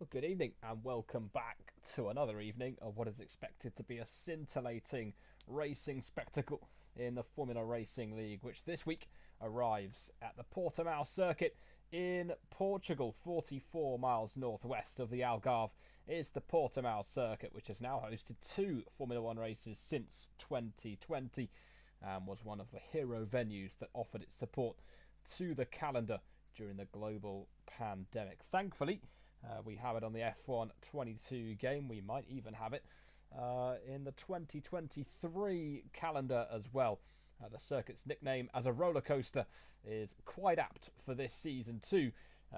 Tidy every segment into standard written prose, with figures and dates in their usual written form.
Well, good evening and welcome back to another evening of what is expected to be a scintillating racing spectacle in the Formula Racing League, which this week arrives at the Portimao circuit in Portugal, 44 miles northwest of the Algarve. Is the Portimao circuit, which has now hosted two Formula One races since 2020 and was one of the hero venues that offered its support to the calendar during the global pandemic. Thankfully, we have it on the F1 22 game. We might even have it in the 2023 calendar as well. The circuit's nickname as a roller coaster is quite apt for this season too,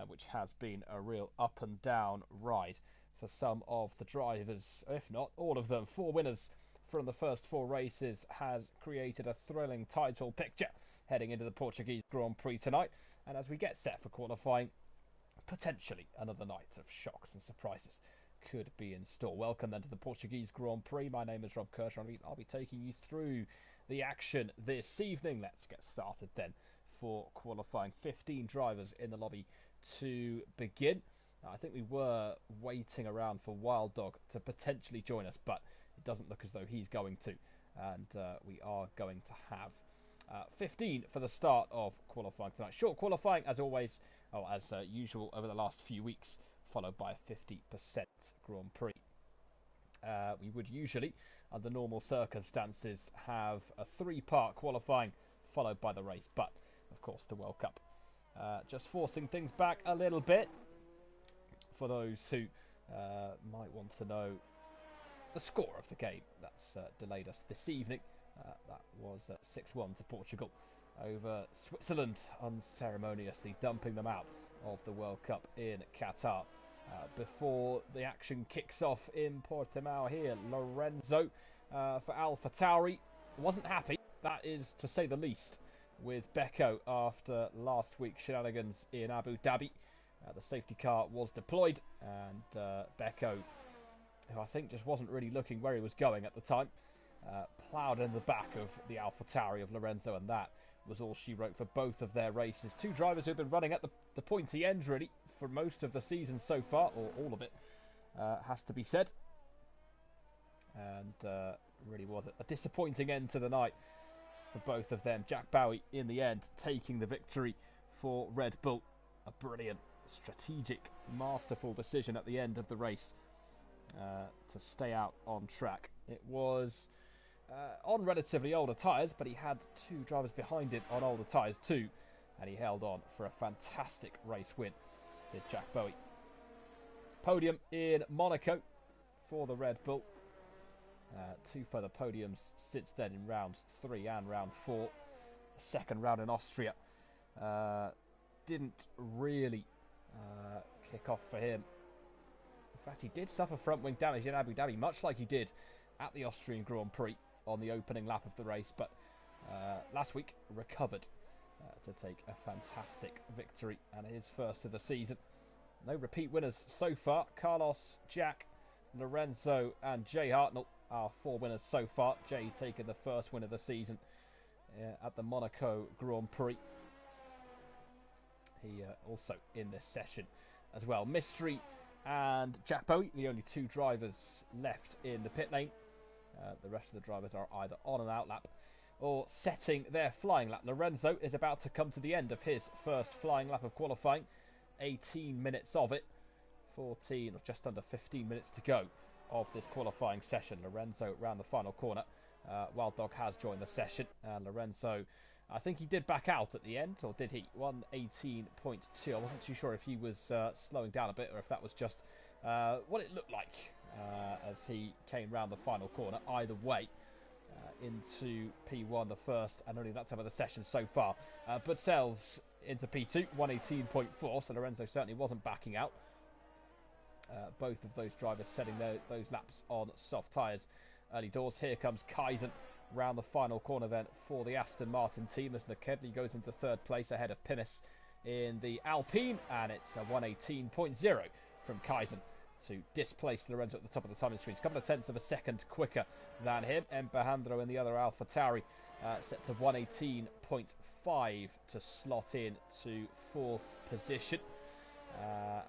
which has been a real up and down ride for some of the drivers, if not all of them. Four winners from the first four races has created a thrilling title picture heading into the Portuguese Grand Prix tonight. And as we get set for qualifying, potentially another night of shocks and surprises could be in store. Welcome then to the Portuguese Grand Prix. My name is Rob Kershaw. I'll be taking you through the action this evening. Let's get started then for qualifying. 15 drivers in the lobby to begin. I think we were waiting around for Wild Dog to potentially join us, but it doesn't look as though he's going to. And we are going to have 15 for the start of qualifying tonight. Short qualifying, as always, as usual over the last few weeks, followed by a 50% Grand Prix. We would usually, under normal circumstances, have a three-part qualifying followed by the race, but of course the World Cup just forcing things back a little bit. For those who might want to know the score of the game that's delayed us this evening, that was 6-1 to Portugal over Switzerland, unceremoniously dumping them out of the World Cup in Qatar. Before the action kicks off in Portimao here, Lorenzo for AlphaTauri wasn't happy, that is to say the least, with Becco after last week's shenanigans in Abu Dhabi. The safety car was deployed and Becco, who I think just wasn't really looking where he was going at the time, ploughed in the back of the AlphaTauri of Lorenzo, and that was all she wrote for both of their races. Two drivers who've been running at the pointy end really for most of the season so far, or all of it, has to be said. And really was a disappointing end to the night for both of them. Jack Bowie in the end taking the victory for Red Bull. A brilliant, strategic, masterful decision at the end of the race to stay out on track. It was on relatively older tyres, but he had two drivers behind him on older tyres too, and he held on for a fantastic race win, did Jack Bowie. Podium in Monaco for the Red Bull. Two further podiums since then in rounds 3 and round 4. The second round in Austria didn't really kick off for him. In fact, he did suffer front wing damage in Abu Dhabi, much like he did at the Austrian Grand Prix on the opening lap of the race, but last week recovered to take a fantastic victory and his first of the season. No repeat winners so far. Carlos, Jack, Lorenzo and Jay Hartnell are four winners so far. Jay taking the first win of the season at the Monaco Grand Prix. He also in this session as well. Mystery and Jack Bowie, the only two drivers left in the pit lane. The rest of the drivers are either on an out lap or setting their flying lap. Lorenzo is about to come to the end of his first flying lap of qualifying. 18 minutes of it. 14 or just under 15 minutes to go of this qualifying session. Lorenzo round the final corner. Wild Dog has joined the session. Lorenzo, I think he did back out at the end, or did he? 1:18.2. I wasn't too sure if he was slowing down a bit or if that was just what it looked like as he came round the final corner. Either way, into P1, the first and only that time of the session so far. Butzels into P2, 1:18.4, so Lorenzo certainly wasn't backing out. Both of those drivers setting those laps on soft tyres early doors. Here comes Kaizen round the final corner then for the Aston Martin team as Kedley goes into third place ahead of Pinnis in the Alpine, and it's a 1:18.0 from Kaizen to displace Lorenzo at the top of the timing screen. A couple of tenths of a second quicker than him. Empajandro in the other AlphaTauri sets a 1:18.5 to slot in to fourth position.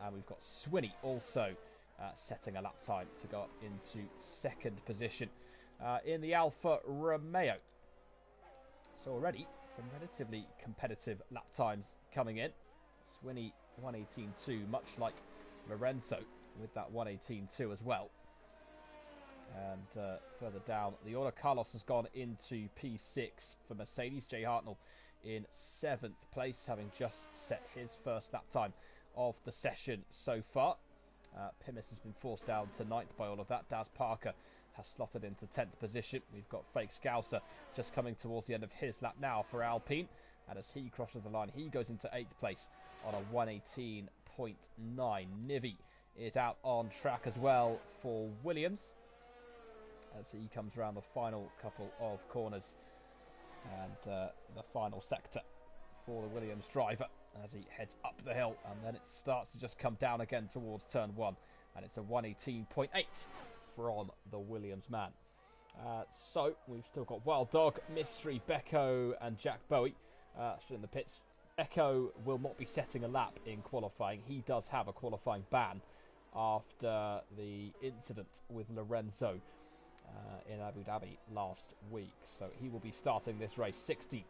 And we've got Swinney also setting a lap time to go up into second position in the Alfa Romeo. So already some relatively competitive lap times coming in. Swinny 1:18.2, much like Lorenzo with that 1:18.2 as well. And further down the order, Carlos has gone into P6 for Mercedes. Jay Hartnell in 7th place, having just set his first lap time of the session so far. Pimis has been forced down to 9th by all of that. Daz Parker has slotted into 10th position. We've got Fake Scouser just coming towards the end of his lap now for Alpine. And as he crosses the line, he goes into 8th place on a 1:18.9. Nivi is out on track as well for Williams as he comes around the final couple of corners and the final sector for the Williams driver as he heads up the hill, and then it starts to just come down again towards turn 1, and it's a 1:18.8 from the Williams man. So we've still got Wild Dog, Mystery, Becco and Jack Bowie still in the pits. Becco will not be setting a lap in qualifying. He does have a qualifying ban after the incident with Lorenzo in Abu Dhabi last week, so he will be starting this race 16th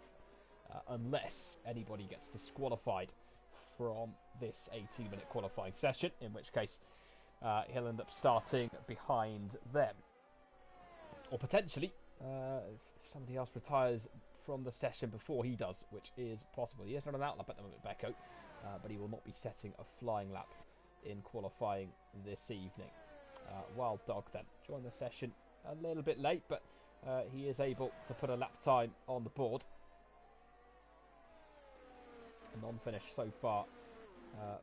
unless anybody gets disqualified from this 18-minute qualifying session, in which case he'll end up starting behind them, or potentially if somebody else retires from the session before he does, which is possible. He is not an outlap at the moment, Becco, but he will not be setting a flying lap in qualifying this evening. Wild Dog then joined the session a little bit late, but he is able to put a lap time on the board. A non-finish so far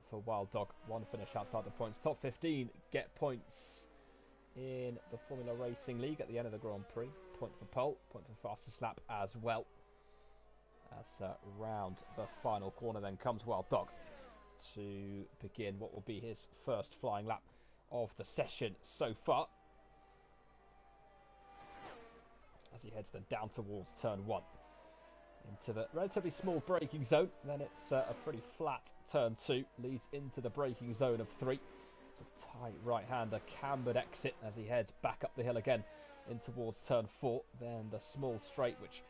for Wild Dog. One finish outside the points. Top 15 get points in the Formula Racing League at the end of the Grand Prix. Point for pole, point for fastest lap as well. As round the final corner then comes Wild Dog to begin what will be his first flying lap of the session so far, as he heads then down towards turn 1 into the relatively small braking zone. Then it's a pretty flat turn 2, leads into the braking zone of 3. It's a tight right-hander cambered exit as he heads back up the hill again in towards turn 4. Then the small straight which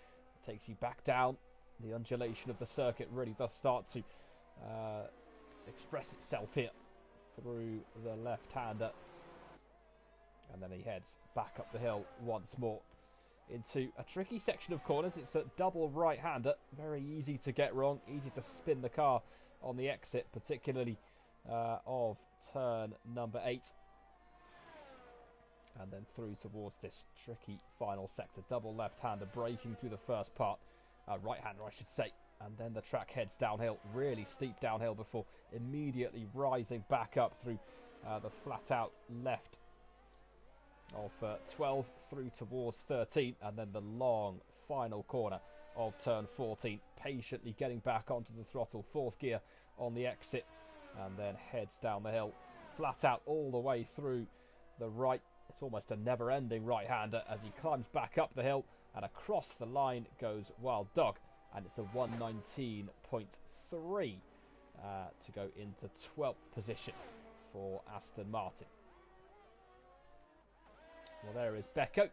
takes you back down. The undulation of the circuit really does start to express itself here through the left-hander, and then he heads back up the hill once more into a tricky section of corners. It's a double right-hander, very easy to get wrong, easy to spin the car on the exit, particularly of turn number 8, and then through towards this tricky final sector. Double left-hander braking through the first part, right-hander I should say, and then the track heads downhill, really steep downhill, before immediately rising back up through the flat-out left of 12 through towards 13, and then the long final corner of turn 14, patiently getting back onto the throttle, 4th gear on the exit, and then heads down the hill flat out all the way through the right. It's almost a never-ending right-hander as he climbs back up the hill, and across the line goes Wild Dog, and it's a 1:19.3 to go into 12th position for Aston Martin. Well, there is Becco.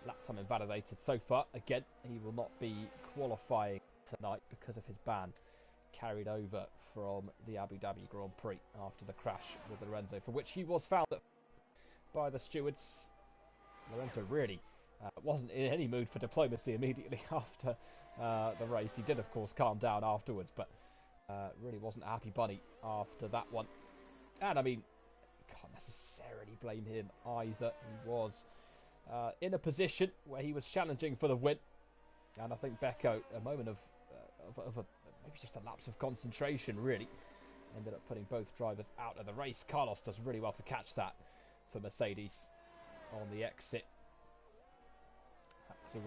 Lap time invalidated so far. Again, he will not be qualifying tonight because of his ban carried over from the Abu Dhabi Grand Prix after the crash with Lorenzo, for which he was found by the stewards. Lorenzo really wasn't in any mood for diplomacy immediately after the race. He did, of course, calm down afterwards, but really wasn't a happy bunny after that one. And I mean, can't necessarily blame him either. He was in a position where he was challenging for the win, and I think Becco, a moment of maybe just a lapse of concentration, really ended up putting both drivers out of the race. Carlos does really well to catch that for Mercedes on the exit. Had to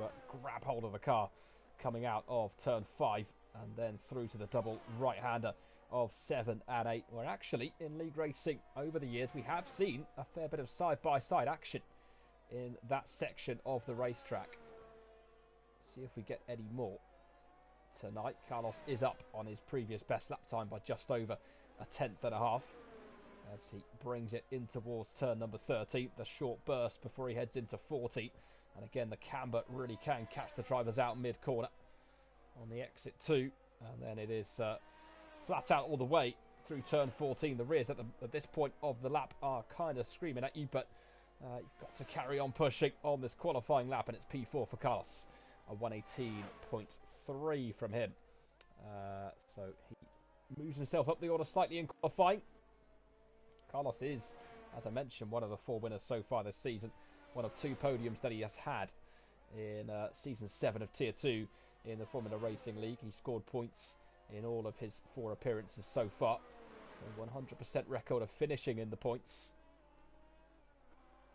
grab hold of the car coming out of turn 5, and then through to the double right-hander of 7 and 8, where actually in league racing over the years we have seen a fair bit of side-by-side action in that section of the racetrack. See if we get any more tonight. Carlos is up on his previous best lap time by just over a 10th and a half, as he brings it in towards turn number 13. The short burst before he heads into 14. And again, the camber really can catch the drivers out mid-corner on the exit 2. And then it is flat out all the way through turn 14. The rears at this point of the lap are kind of screaming at you, but you've got to carry on pushing on this qualifying lap, and it's P4 for Carlos. A 118.3 from him. So he moves himself up the order slightly in qualifying. Carlos is, as I mentioned, one of the 4 winners so far this season. One of 2 podiums that he has had in Season 7 of Tier 2 in the Formula Racing League. He scored points in all of his 4 appearances so far. So 100% record of finishing in the points.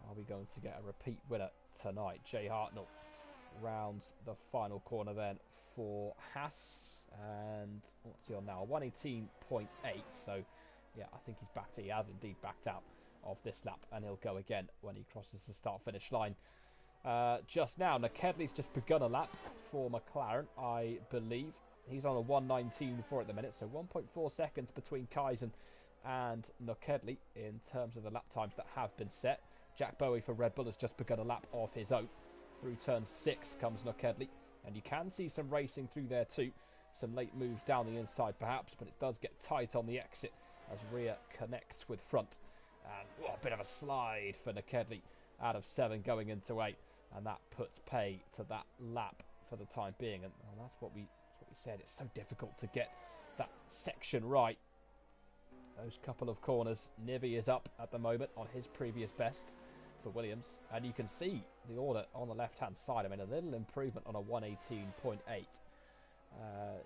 Are we going to get a repeat winner tonight? Jay Hartnell rounds the final corner then for Haas. And what's he on now? 118.8. So, yeah, I think he's backed. He has indeed backed out of this lap, and he'll go again when he crosses the start-finish line. Just now, Kedley's just begun a lap for McLaren, I believe. He's on a 1:19.4 at the minute, so 1.4 seconds between Kaizen and Kedley in terms of the lap times that have been set. Jack Bowie for Red Bull has just begun a lap of his own. Through turn 6 comes Kedley, and you can see some racing through there too. Some late moves down the inside perhaps, but it does get tight on the exit as rear connects with front. And a bit of a slide for Kedley out of 7 going into 8, and that puts pay to that lap for the time being. And that's what we said. It's so difficult to get that section right. Those couple of corners. Nivi is up at the moment on his previous best for Williams, and you can see the order on the left-hand side. I mean, a little improvement on a 118.8.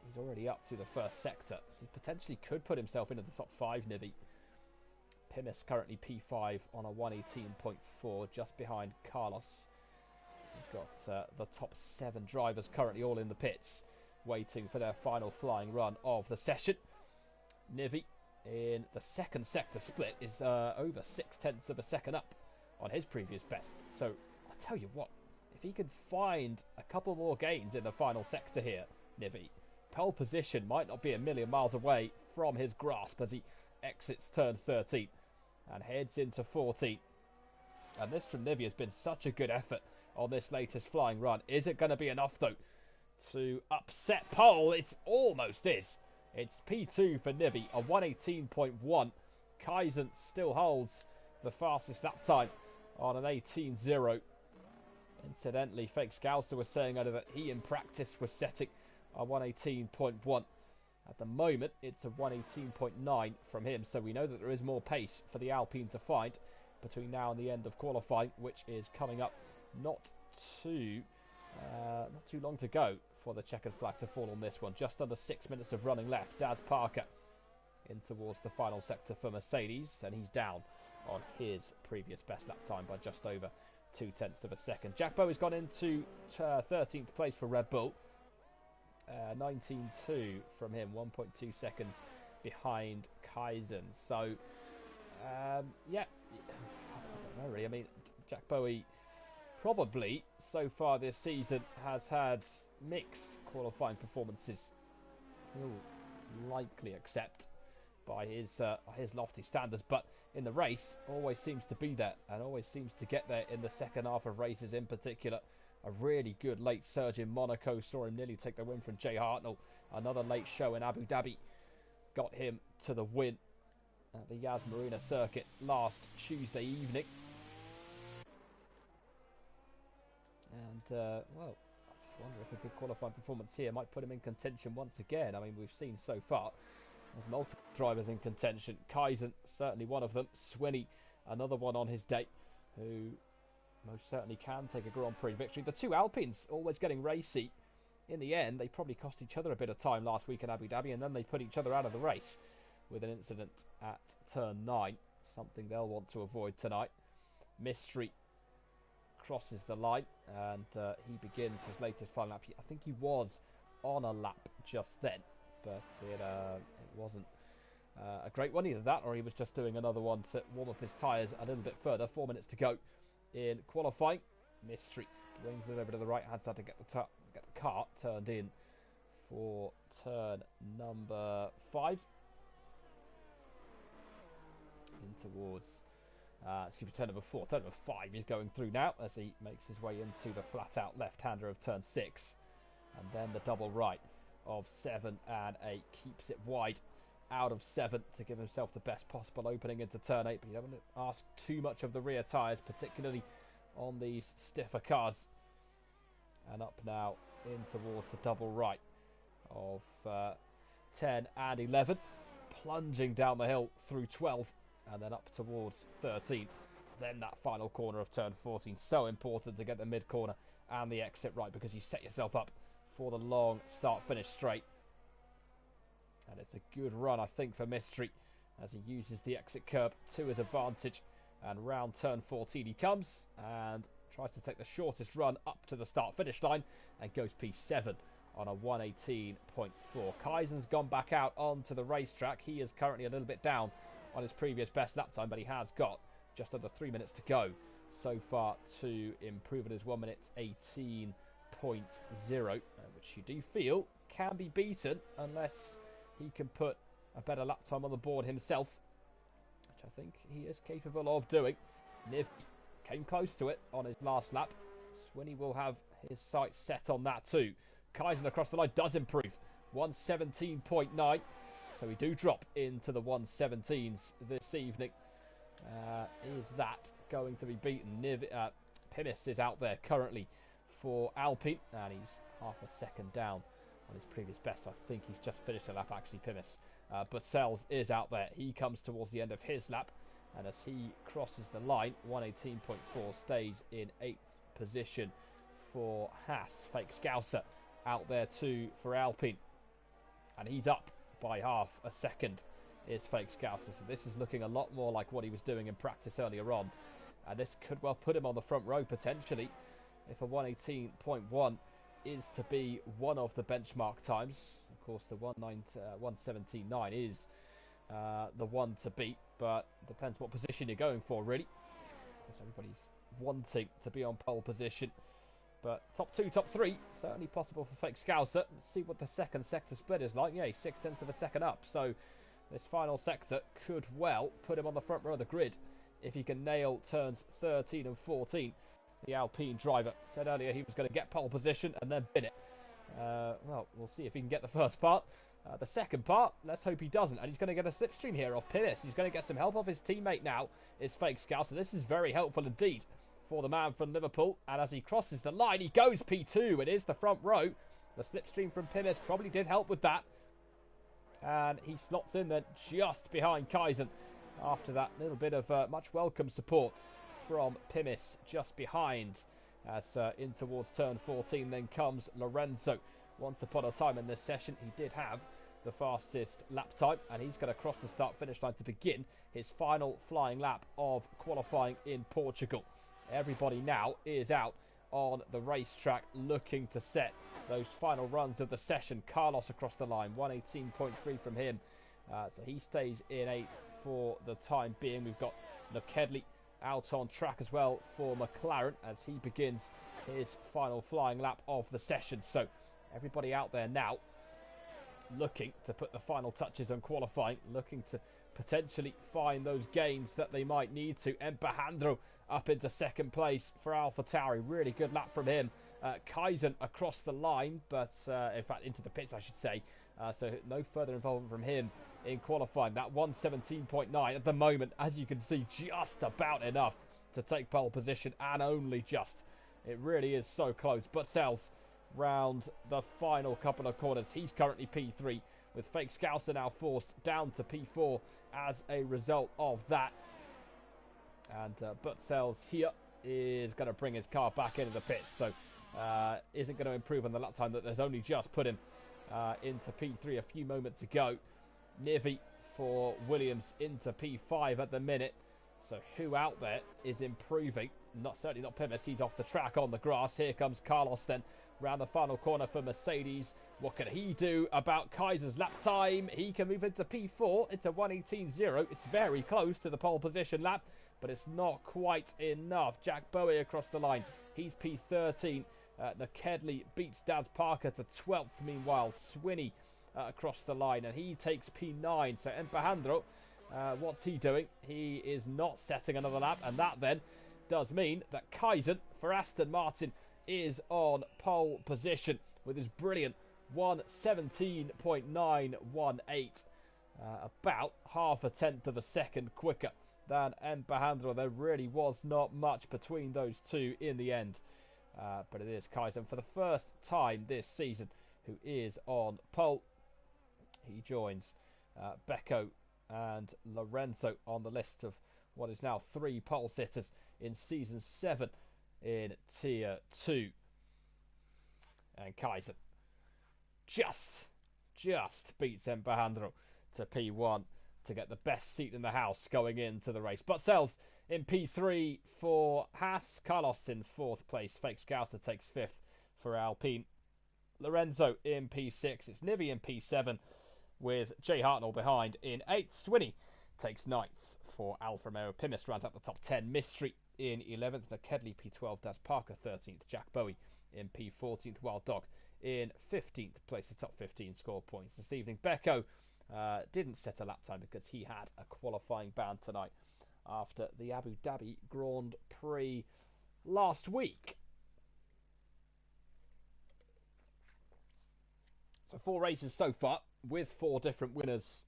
He's already up through the first sector, so he potentially could put himself into the top 5, Nivi. Pimis currently P5 on a 118.4, just behind Carlos. We've got the top 7 drivers currently all in the pits, waiting for their final flying run of the session. Nivi, in the second sector split, is over 0.6 of a second up on his previous best. So, I'll tell you what, if he can find a couple more gains in the final sector here, Nivi, pole position might not be a million miles away from his grasp as he exits turn 13 and heads into 14. And this from Nivi has been such a good effort on this latest flying run. Is it going to be enough, though, to upset pole? It almost is. It's P2 for Nivi, a 118.1. Kaizen still holds the fastest lap time on an 18.0. Incidentally, Fake Scouser was saying earlier that he in practice was setting a 118.1. At the moment, it's a 118.9 from him, so we know that there is more pace for the Alpine to find between now and the end of qualifying, which is coming up not too long to go for the checkered flag to fall on this one. Just under 6 minutes of running left. Daz Parker in towards the final sector for Mercedes, and he's down on his previous best lap time by just over 0.2 of a second. Jack Bowie's gone into 13th place for Red Bull. 19.2 from him, 1.2 seconds behind Kaizen. So, yeah, I don't know really. I mean, Jack Bowie probably so far this season has had mixed qualifying performances. He'll likely accept by his lofty standards, but in the race always seems to be there and always seems to get there in the second half of races in particular. A really good late surge in Monaco saw him nearly take the win from Jay Hartnell. Another late show in Abu Dhabi got him to the win at the Yas Marina circuit last Tuesday evening. And, well, I just wonder if a good qualifying performance here might put him in contention once again. I mean, we've seen so far there's multiple drivers in contention. Kaizen, certainly one of them. Swinney, another one on his day, who most certainly can take a Grand Prix victory. The two Alpines always getting racy. In the end, they probably cost each other a bit of time last week in Abu Dhabi, and then they put each other out of the race with an incident at turn 9. Something they'll want to avoid tonight. Mystery crosses the line, and he begins his latest final lap. I think he was on a lap just then, but it wasn't a great one, either that or he was just doing another one to warm up his tyres a little bit further. 4 minutes to go in qualifying. Mystery brings it over to the right hand side to get the car turned in for turn number 5. in towards, turn number 4. Turn number 5 is going through now as he makes his way into the flat-out left-hander of turn 6. And then the double right of 7 and 8 keeps it wide out of 7 to give himself the best possible opening into turn 8. But you don't want to ask too much of the rear tyres, particularly on these stiffer cars. And up now in towards the double right of 10 and 11, plunging down the hill through 12 and then up towards 13. Then that final corner of turn 14, so important to get the mid corner and the exit right, because you set yourself up for the long start finish straight. And it's a good run, I think, for Mystery as he uses the exit curb to his advantage. And round turn 14 he comes and tries to take the shortest run up to the start finish line and goes P7 on a 118.4. Kaizen's gone back out onto the racetrack. He is currently a little bit down on his previous best lap time, but he has got just under 3 minutes to go so far to improve at his 1 minute 18.0, which you do feel can be beaten unless he can put a better lap time on the board himself, which I think he is capable of doing. Niv came close to it on his last lap. Swinney will have his sights set on that too. Kaizen across the line does improve, 117.9, so we do drop into the 117s this evening. Is that going to be beaten? Pimis is out there currently for Alpine, and he's half a second down on his previous best. I think he's just finished a lap actually, Pimis. But Sells is out there. He comes towards the end of his lap, and as he crosses the line, 118.4 stays in 8th position for Haas. Fake Scouser out there too for Alpine, and he's up by half a second is Fake Scouser. So this is looking a lot more like what he was doing in practice earlier on, and this could well put him on the front row potentially if a 118.1 is to be one of the benchmark times. Of course the 117.9 is the one to beat, but depends what position you're going for really, because everybody's wanting to be on pole position. But top 2, top 3, certainly possible for Fake Scouser. Let's see what the second sector split is like. Yeah, he's 0.6 of a second up, so this final sector could well put him on the front row of the grid if he can nail turns 13 and 14. The Alpine driver said earlier he was going to get pole position and then bin it. Well, we'll see if he can get the first part. The second part, let's hope he doesn't. And he's going to get a slipstream here off Pimis. He's going to get some help off his teammate now. It's Fake Scouser. This is very helpful indeed for the man from Liverpool. And as he crosses the line, he goes P2. It is the front row. The slipstream from Pimis probably did help with that. And he slots in then just behind Kaizen after that little bit of much welcome support from Pimis just behind. As in towards turn 14 then comes Lorenzo. Once upon a time in this session he did have the fastest lap time, and he's going to cross the start finish line to begin his final flying lap of qualifying in Portugal. Everybody now is out on the racetrack looking to set those final runs of the session. Carlos across the line, 118.3 from him, so he stays in 8th for the time being. We've got Nokedli out on track as well for McLaren as he begins his final flying lap of the session. So everybody out there now looking to put the final touches on qualifying, looking to potentially find those gains that they might need to. Empahandro up into second place for AlphaTauri. Really good lap from him. Kaizen across the line, but in fact into the pits I should say. So no further involvement from him in qualifying. That 117.9 at the moment, as you can see, just about enough to take pole position, and only just. It really is so close. But Sells round the final couple of corners. He's currently P3 with Fake Scouser now forced down to P4 as a result of that. And Butzells here is going to bring his car back into the pits, so isn't going to improve on the lap time that has only just put him into P3 a few moments ago. Nivi for Williams into P5 at the minute. So who out there is improving? Certainly not Pimis. He's off the track on the grass. Here comes Carlos then round the final corner for Mercedes. What can he do about Kaiser's lap time? He can move into P4. It's a 118.0. It's very close to the pole position lap, but it's not quite enough. Jack Bowie across the line. He's P13. Nokedli beats Daz Parker to 12th. Meanwhile, Swinney across the line, and he takes P9. So Empahandro What's he doing? He is not setting another lap, and that then does mean that Kaizen for Aston Martin is on pole position with his brilliant 1:17.918, about half a tenth of a second quicker than Alejandro. There really was not much between those two in the end, but it is Kaizen for the first time this season who is on pole. He joins Becco and Lorenzo on the list of what is now 3 pole sitters in season 7 in tier 2. And Kaizen just beats Alejandro to P1 to get the best seat in the house going into the race. But sells in P3 for Haas. Carlos in 4th place. Fake Scouser takes 5th for Alpine. Lorenzo in P6. It's Nivi in P7 with Jay Hartnell behind in 8th. Swinney takes 9th for Alfa Romeo. Pimis runs out the top 10. Mystery in 11th. Kedley P12. That's Parker 13th. Jack Bowie in P14th. Wild Dog in 15th place. The top 15 score points this evening. Becco didn't set a lap time because he had a qualifying ban tonight after the Abu Dhabi Grand Prix last week. So 4 races so far with 4 different winners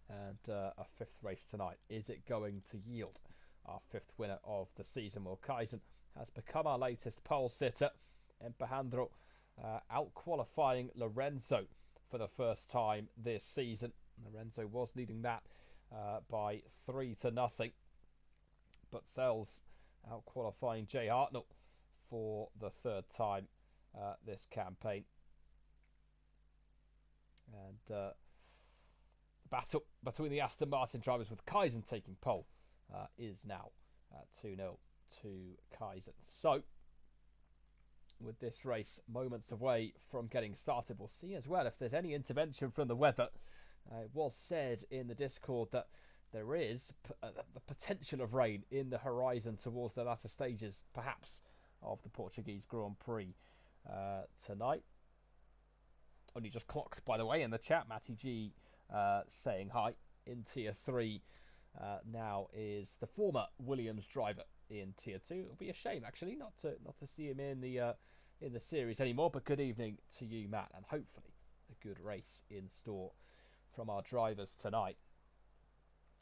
and a 5th race tonight. Is it going to yield our 5th winner of the season? Well, Kaizen has become our latest pole sitter. Alejandro out-qualifying Lorenzo for the first time this season. Lorenzo was leading that by 3-0, but Sells out-qualifying Jay Hartnell for the 3rd time this campaign. And the battle between the Aston Martin drivers with Kaizen taking pole is now 2-0 to Kaizen. So, with this race moments away from getting started, we'll see as well if there's any intervention from the weather. It was said in the Discord that there is the potential of rain in the horizon towards the latter stages, perhaps, of the Portuguese Grand Prix tonight. Only just clocked, by the way, in the chat. Matty G saying hi in Tier 3 now is the former Williams driver in Tier 2. It'll be a shame, actually, not to see him in the series anymore. But good evening to you, Matt, and hopefully a good race in store from our drivers tonight.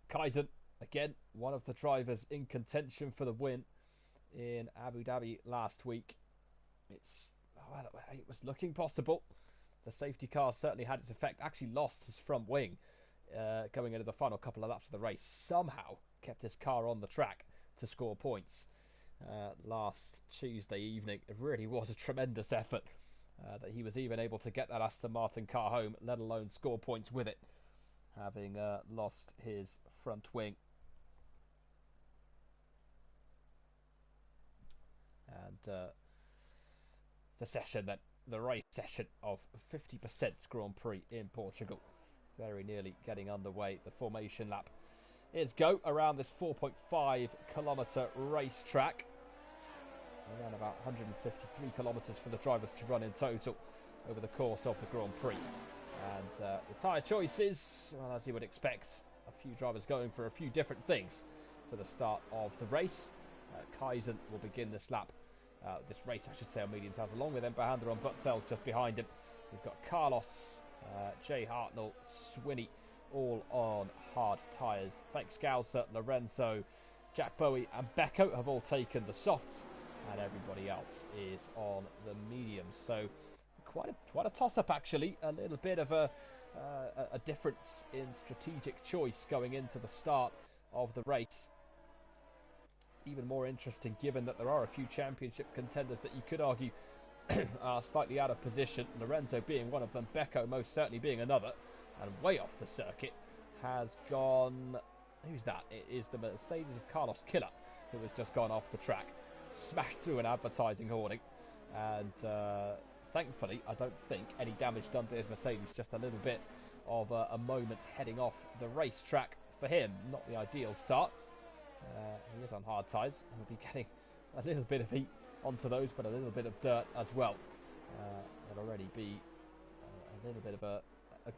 Kaizen, again, one of the drivers in contention for the win in Abu Dhabi last week. It was looking possible. The safety car certainly had its effect. Actually lost his front wing going into the final couple of laps of the race. Somehow kept his car on the track to score points last Tuesday evening. It really was a tremendous effort that he was even able to get that Aston Martin car home, let alone score points with it, having lost his front wing. And the race session of 50% Grand Prix in Portugal very nearly getting underway. The formation lap is go around this 4.5 kilometre racetrack. Around about 153 kilometres for the drivers to run in total over the course of the Grand Prix. And the tyre choices, well, as you would expect, a few drivers going for a few different things for the start of the race. Kaizen will begin this race, I should say, on medium tyres, along with Alejandro on butt cells just behind him. We've got Carlos, Jay Hartnell, Swinney, all on hard tyres. Fake Scouser, Lorenzo, Jack Bowie and Becco have all taken the softs, and everybody else is on the mediums. So quite a toss-up, actually. A little bit of a difference in strategic choice going into the start of the race. Even more interesting, given that there are a few championship contenders that you could argue are slightly out of position. Lorenzo being one of them, Becco most certainly being another, and way off the circuit has gone. Who's that? It is the Mercedes of Carlos Killer, who has just gone off the track, smashed through an advertising hoarding, and thankfully, I don't think any damage done to his Mercedes. Just a little bit of a moment heading off the racetrack for him. Not the ideal start. He is on hard tyres. He'll be getting a little bit of heat onto those, but a little bit of dirt as well. There'll already be a little bit of a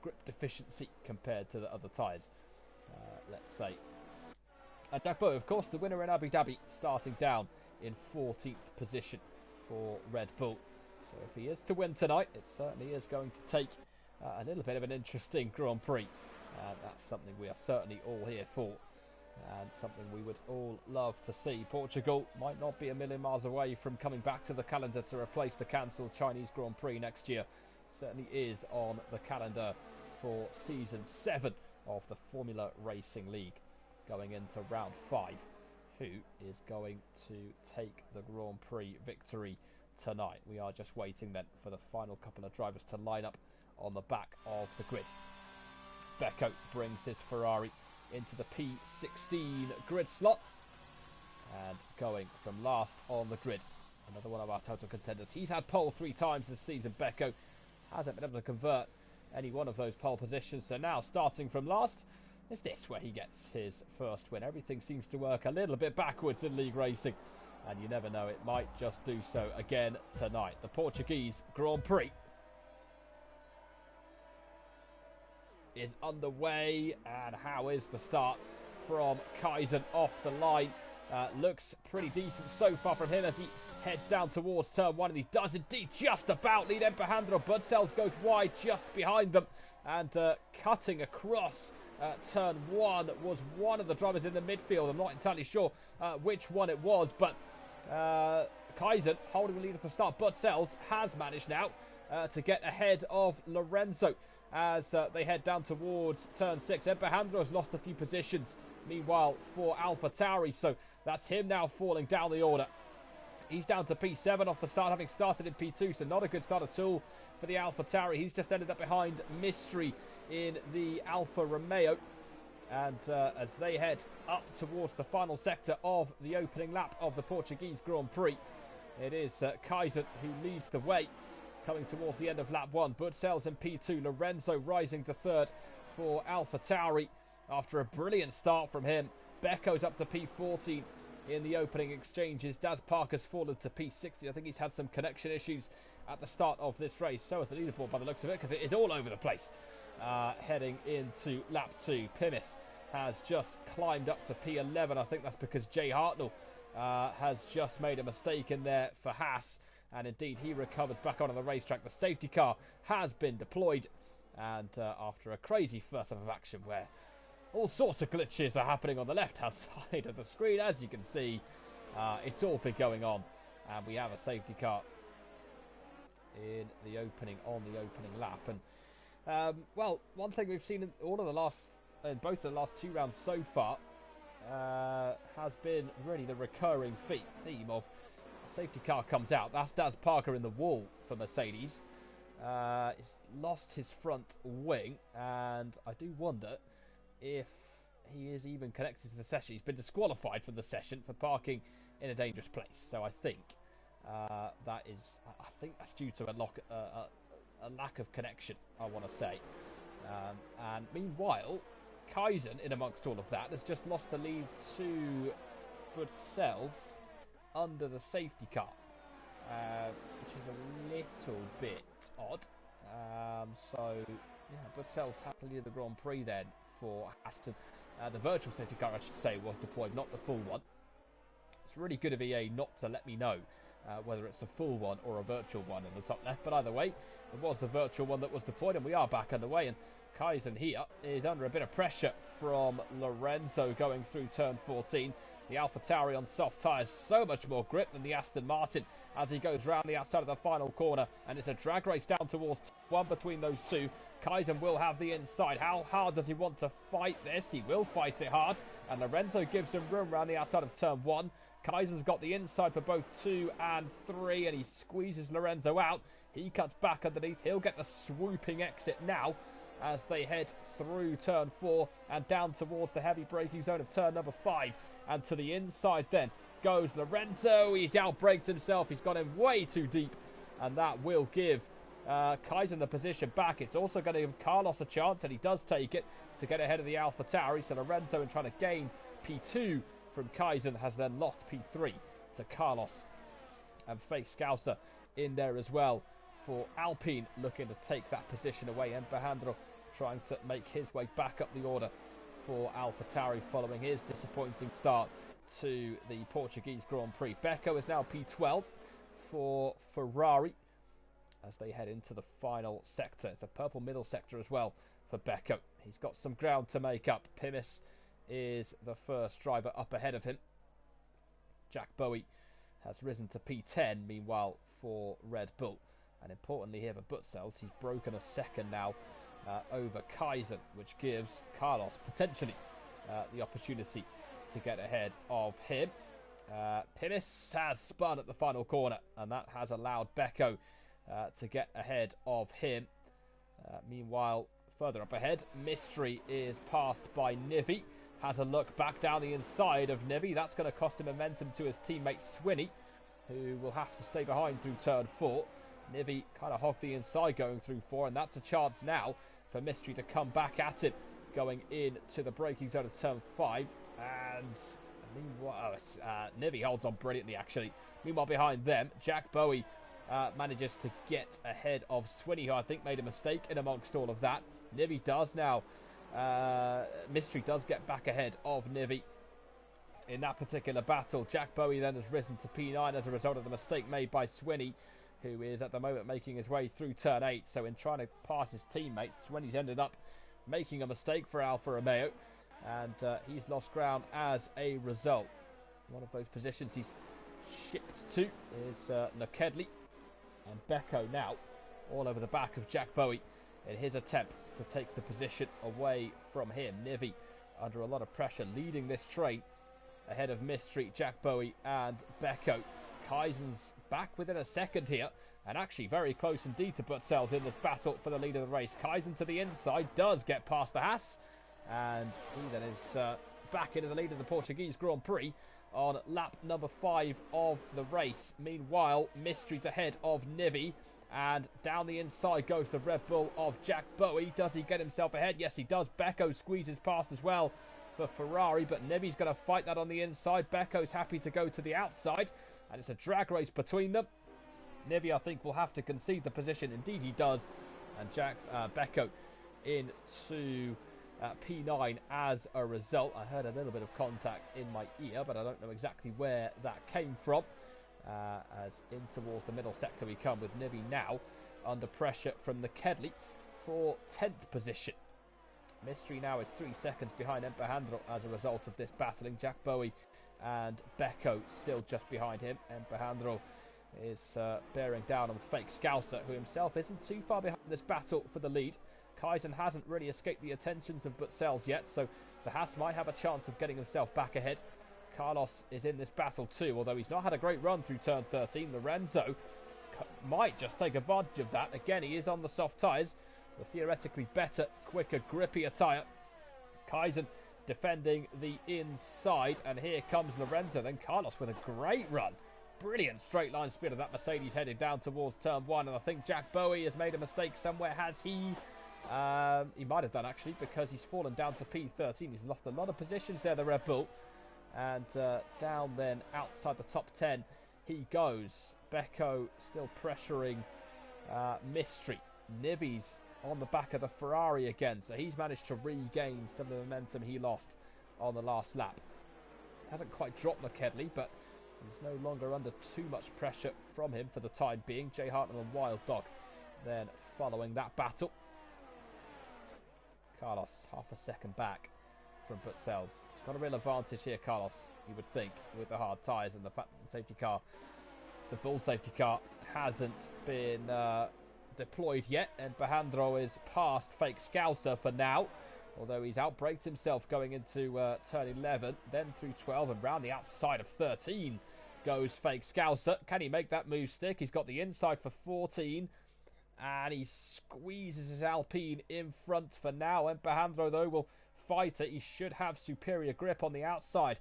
grip deficiency compared to the other tyres let's say. And Jacbo, of course, the winner in Abu Dhabi, starting down in 14th position for Red Bull. So if he is to win tonight, it certainly is going to take a little bit of an interesting Grand Prix. That's something we are certainly all here for, and something we would all love to see. Portugal might not be a million miles away from coming back to the calendar to replace the cancelled Chinese Grand Prix next year. Certainly is on the calendar for season 7 of the Formula Racing League, going into round 5. Who is going to take the Grand Prix victory tonight? We are just waiting then for the final couple of drivers to line up on the back of the grid. Becco brings his Ferrari into the P16 grid slot, and going from last on the grid, another one of our total contenders. He's had pole 3 times this season. Becco hasn't been able to convert any one of those pole positions, so now starting from last, is this where he gets his first win? Everything seems to work a little bit backwards in league racing, and you never know, it might just do so again tonight. The Portuguese Grand Prix is underway, and how is the start from Kaizen off the line? Looks pretty decent so far from him as he heads down towards turn 1, and he does indeed just about lead Empajandro. Budsells goes wide just behind them, and cutting across turn 1 was one of the drivers in the midfield. I'm not entirely sure which one it was, but Kaizen holding the lead at the start. Budsells has managed now to get ahead of Lorenzo as they head down towards turn 6. Empajandro has lost a few positions, meanwhile, for AlphaTauri, so that's him now falling down the order. He's down to P7 off the start, having started in P2, so not a good start at all for the AlphaTauri. He's just ended up behind Mystery in the Alfa Romeo, and as they head up towards the final sector of the opening lap of the Portuguese Grand Prix, it is Kaizen who leads the way, coming towards the end of lap 1. Budsells in P2, Lorenzo rising to 3rd for AlphaTauri after a brilliant start from him. Becco's up to P14 in the opening exchanges. Daz Parker's fallen to P60. I think he's had some connection issues at the start of this race. So is the leaderboard by the looks of it, because it is all over the place. Heading into lap 2, Pimis has just climbed up to P11. I think that's because Jay Hartnell has just made a mistake in there for Haas, and indeed he recovers back onto the racetrack. The safety car has been deployed, and after a crazy first half of action where all sorts of glitches are happening on the left-hand side of the screen, as you can see, it's all been going on, and we have a safety car in the opening lap. And well, one thing we've seen in both of the last 2 rounds so far has been really the recurring theme of a safety car comes out. That's Daz Parker in the wall for Mercedes. He's lost his front wing, and I do wonder if he is even connected to the session. He's been disqualified from the session for parking in a dangerous place. So I think that's due to a lack of connection, I want to say. And meanwhile, Kaizen, in amongst all of that, has just lost the lead to Budsells under the safety car, which is a little bit odd. So yeah, Budsells had to lead the Grand Prix then for Aston. The virtual safety car, I should say, was deployed, not the full one. It's really good of EA not to let me know whether it's a full one or a virtual one in the top left, but either way, it was the virtual one that was deployed, and we are back underway. And Kaizen here is under a bit of pressure from Lorenzo going through turn 14. The AlphaTauri on soft tyres, so much more grip than the Aston Martin as he goes round the outside of the final corner, and it's a drag race down towards one between those two. Kaizen will have the inside. How hard does he want to fight this? He will fight it hard, and Lorenzo gives him room around the outside of turn 1. Kaizen's got the inside for both 2 and 3, and he squeezes Lorenzo out. He cuts back underneath. He'll get the swooping exit now as they head through turn 4 and down towards the heavy braking zone of turn number 5. And to the inside then goes Lorenzo. He's outbraked himself. He's gone in way too deep, and that will give Kaizen the position back. It's also going to give Carlos a chance, and he does take it to get ahead of the AlphaTauri. So Lorenzo, in trying to gain P2 from Kaizen, has then lost P3 to Carlos, and Faith Scouser in there as well for Alpine, looking to take that position away. And Empajandro trying to make his way back up the order for AlphaTauri following his disappointing start to the Portuguese Grand Prix. Becco is now P12 for Ferrari as they head into the final sector. It's a purple middle sector as well for Becco. He's got some ground to make up. Pimis is the first driver up ahead of him. Jack Bowie has risen to P10, meanwhile, for Red Bull. And importantly here for Butsells, he's broken a second now over Kaizen, which gives Carlos potentially the opportunity to get ahead of him. Pimis has spun at the final corner, and that has allowed Becco to get ahead of him. Meanwhile, further up ahead, Mystery is passed by Nivi. Has a look back down the inside of Nivi. That's going to cost him momentum to his teammate Swinney, who will have to stay behind through turn 4. Nivi kind of hogged the inside going through 4, and that's a chance now for Mystery to come back at him going into the braking zone of turn 5. And meanwhile, Nivi holds on brilliantly actually. Meanwhile, behind them, Jack Bowie manages to get ahead of Swinney, who I think made a mistake in amongst all of that. Nivi does now. Mystery does get back ahead of Nivi in that particular battle. Jack Bowie then has risen to P9 as a result of the mistake made by Swinney, who is at the moment making his way through turn 8. So in trying to pass his teammates, Swinney's ended up making a mistake for Alfa Romeo, and he's lost ground as a result. One of those positions he's shipped to is Nakedley, and Becco now all over the back of Jack Bowie in his attempt to take the position away from him. Nivi under a lot of pressure, leading this train ahead of Mystery, Jack Bowie and Becco. Kaizen's back within a second here, and actually very close indeed to Butsells in this battle for the lead of the race. Kaizen to the inside, does get past the Haas, and he then is back into the lead of the Portuguese Grand Prix on lap number 5 of the race. Meanwhile, Mystery's ahead of Nivi, and down the inside goes the Red Bull of Jack Bowie. Does he get himself ahead? Yes, he does. Becco squeezes past as well for Ferrari, but Nivi's going to fight that on the inside. Becco's happy to go to the outside, and it's a drag race between them. Nivi, I think, will have to concede the position. Indeed, he does. And Becco into P9 as a result. I heard a little bit of contact in my ear, but I don't know exactly where that came from. As in towards the middle sector we come, with Nivi now under pressure from the Kedley for 10th position. Mystery now is 3 seconds behind Empehandro as a result of this battling. Jack Bowie and Becco still just behind him. Empehandro is bearing down on Fake Scouser, who himself isn't too far behind this battle for the lead. Kaizen hasn't really escaped the attentions of Butsells yet, so the Haas might have a chance of getting himself back ahead. Carlos is in this battle too, although he's not had a great run through turn 13. Lorenzo might just take advantage of that. Again, he is on the soft tyres, the theoretically better, quicker, grippier tyre. Kaizen defending the inside, and here comes Lorenzo. Then Carlos with a great run. Brilliant straight line speed of that Mercedes heading down towards turn 1, and I think Jack Bowie has made a mistake somewhere. Has he? He might have done actually, because he's fallen down to P13. He's lost a lot of positions there, the Red Bull. And down then outside the top 10 he goes. Becco still pressuring Mystery. Nivi's on the back of the Ferrari again, so he's managed to regain some of the momentum he lost on the last lap. Hasn't quite dropped McKedley, but he's no longer under too much pressure from him for the time being. Jay Hartman and Wild Dog then following that battle. Carlos half a second back from Butsells. Got a real advantage here, Carlos, you would think, with the hard tyres and the fact that the safety car, the full safety car, hasn't been deployed yet. And Empehandro is past Fake Scouser for now, although he's outbraked himself going into turn 11, then through 12, and round the outside of 13 goes Fake Scouser. Can he make that move stick? He's got the inside for 14, and he squeezes his Alpine in front for now. Empehandro, though, will fight it. He should have superior grip on the outside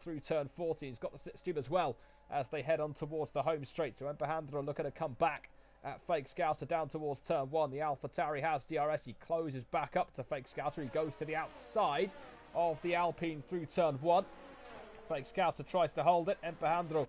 through turn 14. He's got the slipstream as well as they head on towards the home straight. So Empehandro looking to come back at Fake Scouser down towards turn 1. The AlphaTauri has DRS. He closes back up to Fake Scouser. He goes to the outside of the Alpine through turn 1. Fake Scouser tries to hold it. Empehandro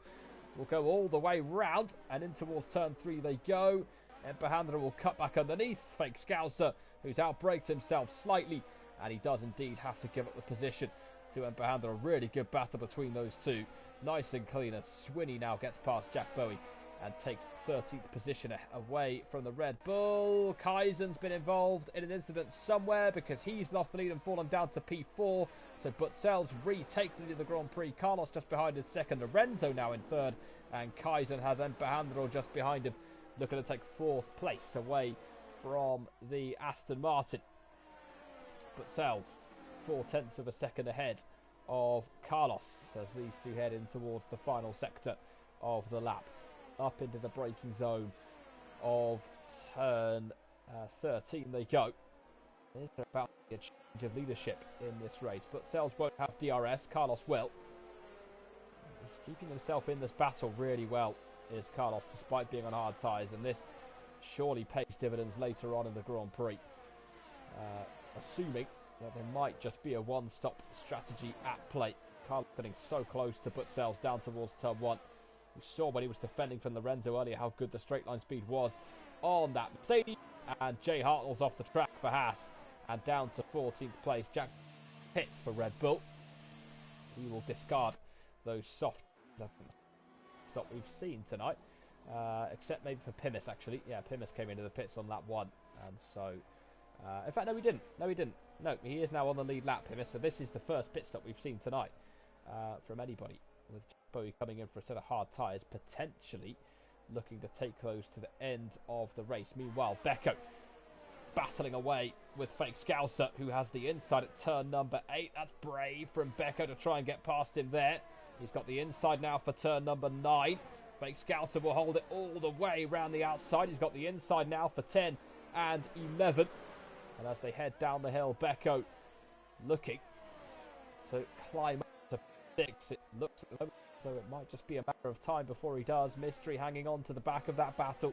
will go all the way round, and in towards turn 3 they go. Empehandro will cut back underneath Fake Scouser, who's outbraked himself slightly, and he does indeed have to give up the position to Embahandra. A really good battle between those two. Nice and clean as Swinney now gets past Jack Bowie and takes 13th position away from the Red Bull. Kaizen's been involved in an incident somewhere because he's lost the lead and fallen down to P4. So Butzel's retakes the lead of the Grand Prix. Carlos just behind in second. Lorenzo now in third. And Kaizen has Embahandra just behind him, looking to take 4th place away from the Aston Martin. Butzel's 0.4 of a second ahead of Carlos as these two head in towards the final sector of the lap. Up into the braking zone of turn 13 they go. There's about to be a change of leadership in this race, but Sells won't have DRS. Carlos will. He's keeping himself in this battle really well, is Carlos, despite being on hard tyres, and this surely pays dividends later on in the Grand Prix. Assuming that there might just be a one-stop strategy at play. Carlos getting so close to put Sells down towards turn 1. We saw when he was defending from Lorenzo earlier how good the straight line speed was on that Mercedes. And Jay Hartnell's off the track for Haas and down to 14th place. Jack hits for Red Bull. He will discard those soft stop we've seen tonight, except maybe for Pimis actually. Yeah, Pimis came into the pits on lap 1, and so in fact no he didn't. No, he is now on the lead lap, Pimis. So this is the first pit stop we've seen tonight from anybody, with Bowie coming in for a set of hard tyres, potentially looking to take those to the end of the race. Meanwhile, Becco battling away with Fake Scouser, who has the inside at turn number 8. That's brave from Becco to try and get past him there. He's got the inside now for turn number 9. Fake Scouser will hold it all the way around the outside. He's got the inside now for 10 and 11. And as they head down the hill, Becco looking to climb up to 6. It looks at the moment, so it might just be a matter of time before he does. Mystery hanging on to the back of that battle.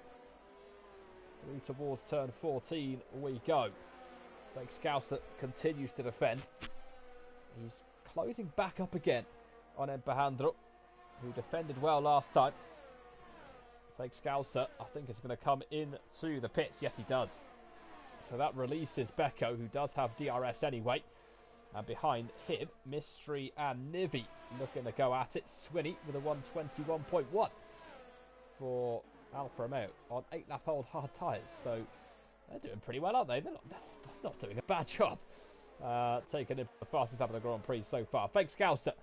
Through towards turn 14 we go. Fake Scouser continues to defend. He's closing back up again on Embahandra, who defended well last time. Fake Scouser, I think, is going to come into the pits. Yes, he does. So that releases Becco, who does have DRS anyway. And behind him, Mystery and Nivi looking to go at it. Swinney with a 121.1 for Alfa Romeo on 8-lap-old hard tyres. So they're doing pretty well, aren't they? They're not doing a bad job. Taking him the fastest lap of the Grand Prix so far. Fake Scouser,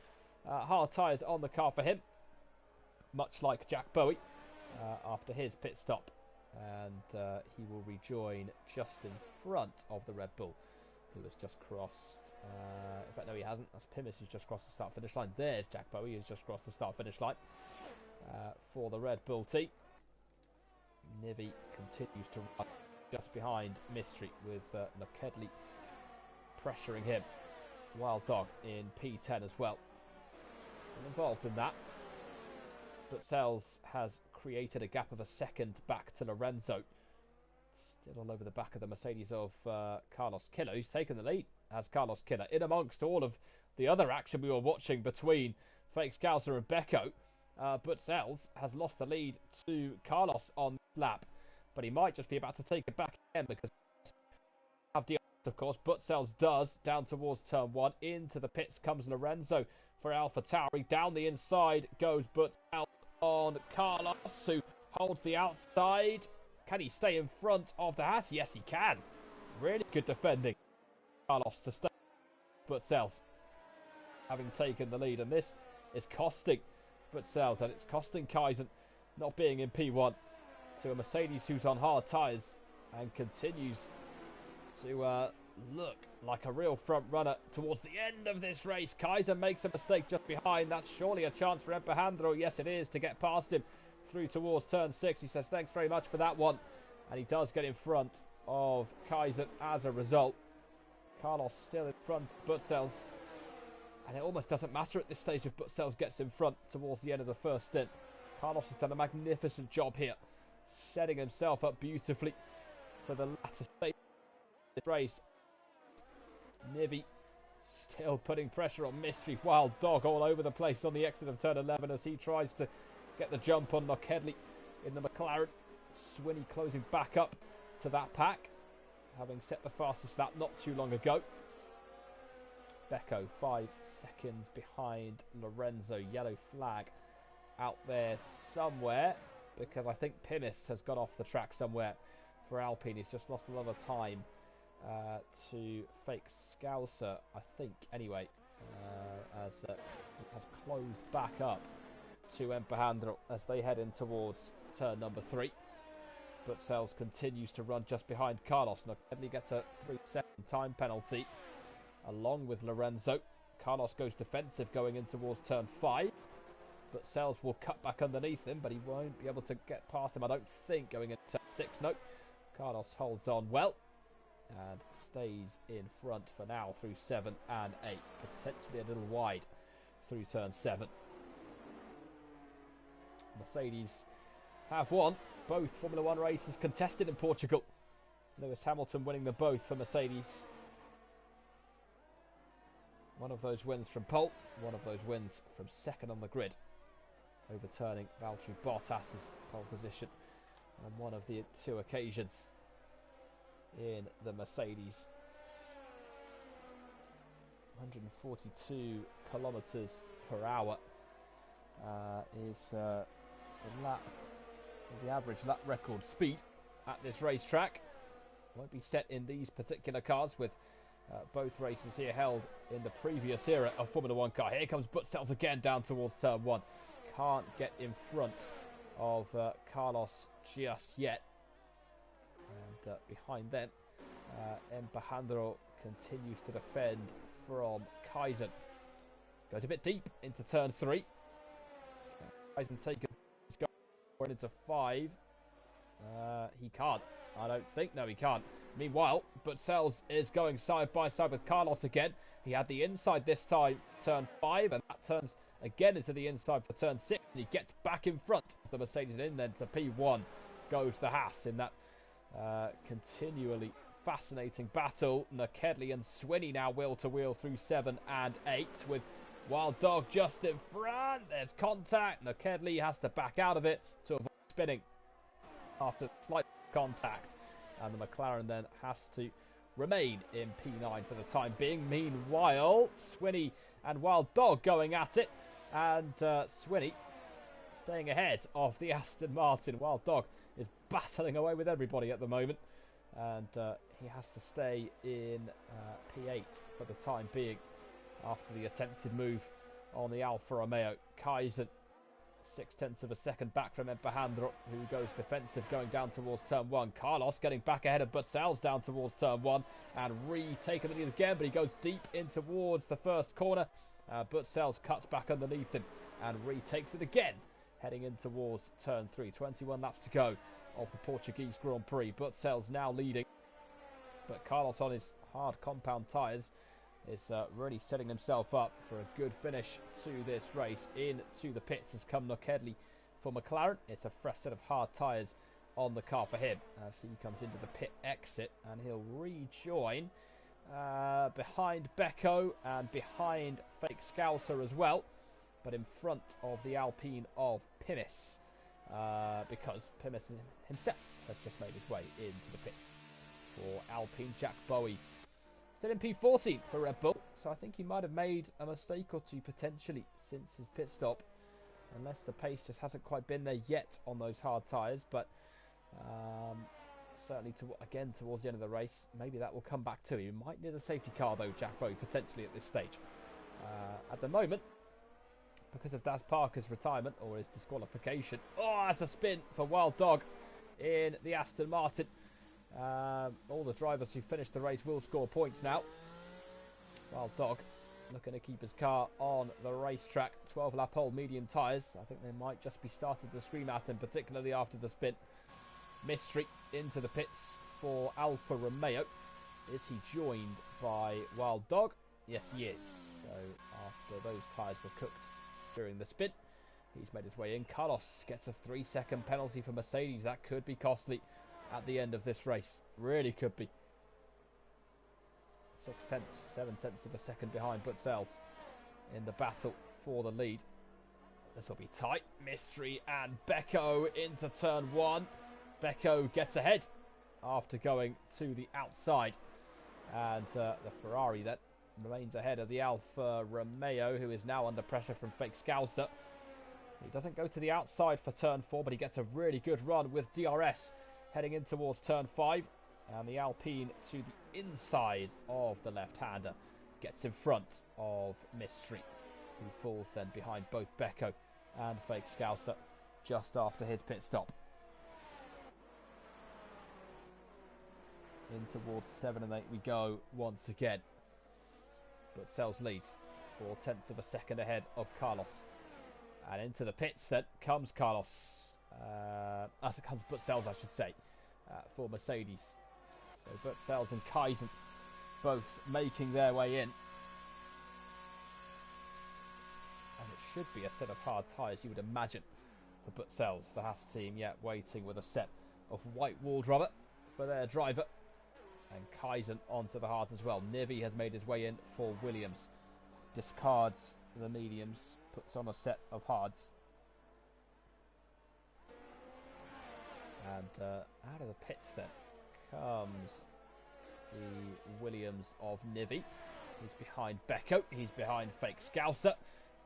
hard tyres on the car for him, much like Jack Bowie after his pit stop. And he will rejoin just in front of the Red Bull, who has just crossed. In fact, no, he hasn't. That's Pimis who's just crossed the start-finish line. There's Jack Bowie who's just crossed the start-finish line for the Red Bull team. Nivi continues to run just behind Mystery, with McKedley pressuring him. Wild Dog in P10 as well. Still involved in that. But Sells has created a gap of a second back to Lorenzo. Still all over the back of the Mercedes of Carlos Killer, who's taken the lead as Carlos Killer. In amongst all of the other action we were watching between Fake Scouser and Becco, Butzel's has lost the lead to Carlos on this lap, but he might just be about to take it back again because have DRS, of course. Butzel's does, down towards turn 1. Into the pits comes Lorenzo for AlphaTauri. Down the inside goes Butzel on Carlos, who holds the outside. Can he stay in front of the Haas? Yes, he can. Really good defending. Carlos to stay. Butzel's having taken the lead, and this is costing Butzel's, and it's costing Kaizen not being in P1 to a Mercedes who's on hard tyres and continues to look like a real front runner towards the end of this race. Kaizen makes a mistake just behind. That's surely a chance for Embahandra. Yes, it is, to get past him through towards turn 6. He says thanks very much for that one, and he does get in front of Kaizen as a result. Carlos still in front of Butzel's, and it almost doesn't matter at this stage if Butzel's gets in front towards the end of the first stint. Carlos has done a magnificent job here, setting himself up beautifully for the latter stage of this race. Nivi still putting pressure on Mystery. Wild Dog all over the place on the exit of turn 11 as he tries to get the jump on McKedley in the McLaren. Swinney closing back up to that pack, having set the fastest lap not too long ago. Becco 5 seconds behind Lorenzo. Yellow flag out there somewhere, because I think Pimis has got off the track somewhere for Alpine. He's just lost a lot of time to fake Scouser, I think, anyway, as has closed back up to Empajandro as they head in towards turn number 3. But Sells continues to run just behind Carlos. Nokedli gets a 3-second time penalty along with Lorenzo. Carlos goes defensive going in towards turn 5. But Sells will cut back underneath him, but he won't be able to get past him, I don't think, going into turn 6. No, Carlos holds on well and stays in front for now through 7 and 8. Potentially a little wide through turn 7. Mercedes have won both Formula 1 races contested in Portugal. Lewis Hamilton winning them both for Mercedes. One of those wins from pole, one of those wins from second on the grid, overturning Valtteri Bottas's pole position on one of the 2 occasions in the Mercedes. 142 kilometers per hour is the average lap record speed at this racetrack. Won't be set in these particular cars, with both races here held in the previous era of Formula 1 car. Here comes Butsells again down towards turn 1. Can't get in front of Carlos just yet. And behind them, Empajandro continues to defend from Kaizen. Goes a bit deep into turn 3. Kaizen taken going into 5. He can't. I don't think. No, he can't. Meanwhile, Butsells is going side by side with Carlos again. He had the inside this time, turn 5, and that turns again into the inside for turn 6. And he gets back in front of the Mercedes, and in then to P1 goes the Haas in that continually fascinating battle. Nokedli and Swinney now wheel to wheel through 7 and 8 with Wild Dog just in front. There's contact. Nokedli has to back out of it to avoid spinning after slight contact. And the McLaren then has to remain in P9 for the time being. Meanwhile, Swinney and Wild Dog going at it. And Swinney staying ahead of the Aston Martin. Wild Dog is battling away with everybody at the moment. And he has to stay in P8 for the time being after the attempted move on the Alfa Romeo. Kaizen 0.6 of a second back from Empajandro, who goes defensive going down towards turn 1. Carlos getting back ahead of Butsells down towards turn 1 and retaking the lead again, but he goes deep in towards the first corner. Butsells cuts back underneath him and retakes it again, heading in towards turn 3. 21 laps to go of the Portuguese Grand Prix. Butsells now leading, but Carlos on his hard compound tyres is really setting himself up for a good finish to this race. Into the pits has come Nokedli for McLaren. It's a fresh set of hard tyres on the car for him as he comes into the pit exit, and he'll rejoin behind Becco and behind Fake Scouser as well, but in front of the Alpine of Pimis, because Pimis himself has just made his way into the pits for Alpine. Jack Bowie still in P14 for Red Bull, so I think he might have made a mistake or two potentially since his pit stop, unless the pace just hasn't quite been there yet on those hard tyres. But certainly again towards the end of the race, maybe that will come back to him. He might need a safety car though, Jack Bowie, potentially at this stage. At the moment, because of Daz Parker's retirement or his disqualification. Oh, that's a spin for Wild Dog in the Aston Martin. All the drivers who finished the race will score points now. Wild Dog looking to keep his car on the racetrack. 12 lap old medium tyres. I think they might just be starting to scream at him, particularly after the spin. Mystery into the pits for Alfa Romeo. Is he joined by Wild Dog? Yes, he is. So after those tyres were cooked during the spin, he's made his way in. Carlos gets a 3-second penalty for Mercedes. That could be costly at the end of this race. Really could be. 0.6, 0.7 of a second behind Butsells in the battle for the lead. This will be tight. Mystery and Becco into turn 1. Becco gets ahead after going to the outside. And the Ferrari then remains ahead of the Alfa Romeo, who is now under pressure from Fake Scouser. He doesn't go to the outside for turn 4, but he gets a really good run with DRS heading in towards turn 5. And the Alpine to the inside of the left-hander gets in front of Mystery, who falls then behind both Becco and Fake Scouser just after his pit stop. In towards 7 and 8 we go once again. But Sells leads 4/10 of a second ahead of Carlos. And into the pits then comes Carlos. As it comes Butsells, I should say, for Mercedes. So Butsells and Kaizen both making their way in. And it should be a set of hard tyres, you would imagine, for Butsells. The Haas team yet waiting with a set of white walled rubber for their driver. And Kaizen onto the hards as well. Nivi has made his way in for Williams. Discards the mediums, puts on a set of hards. And out of the pits then comes the Williams of Nivi. He's behind Becco. He's behind Fake Scouser.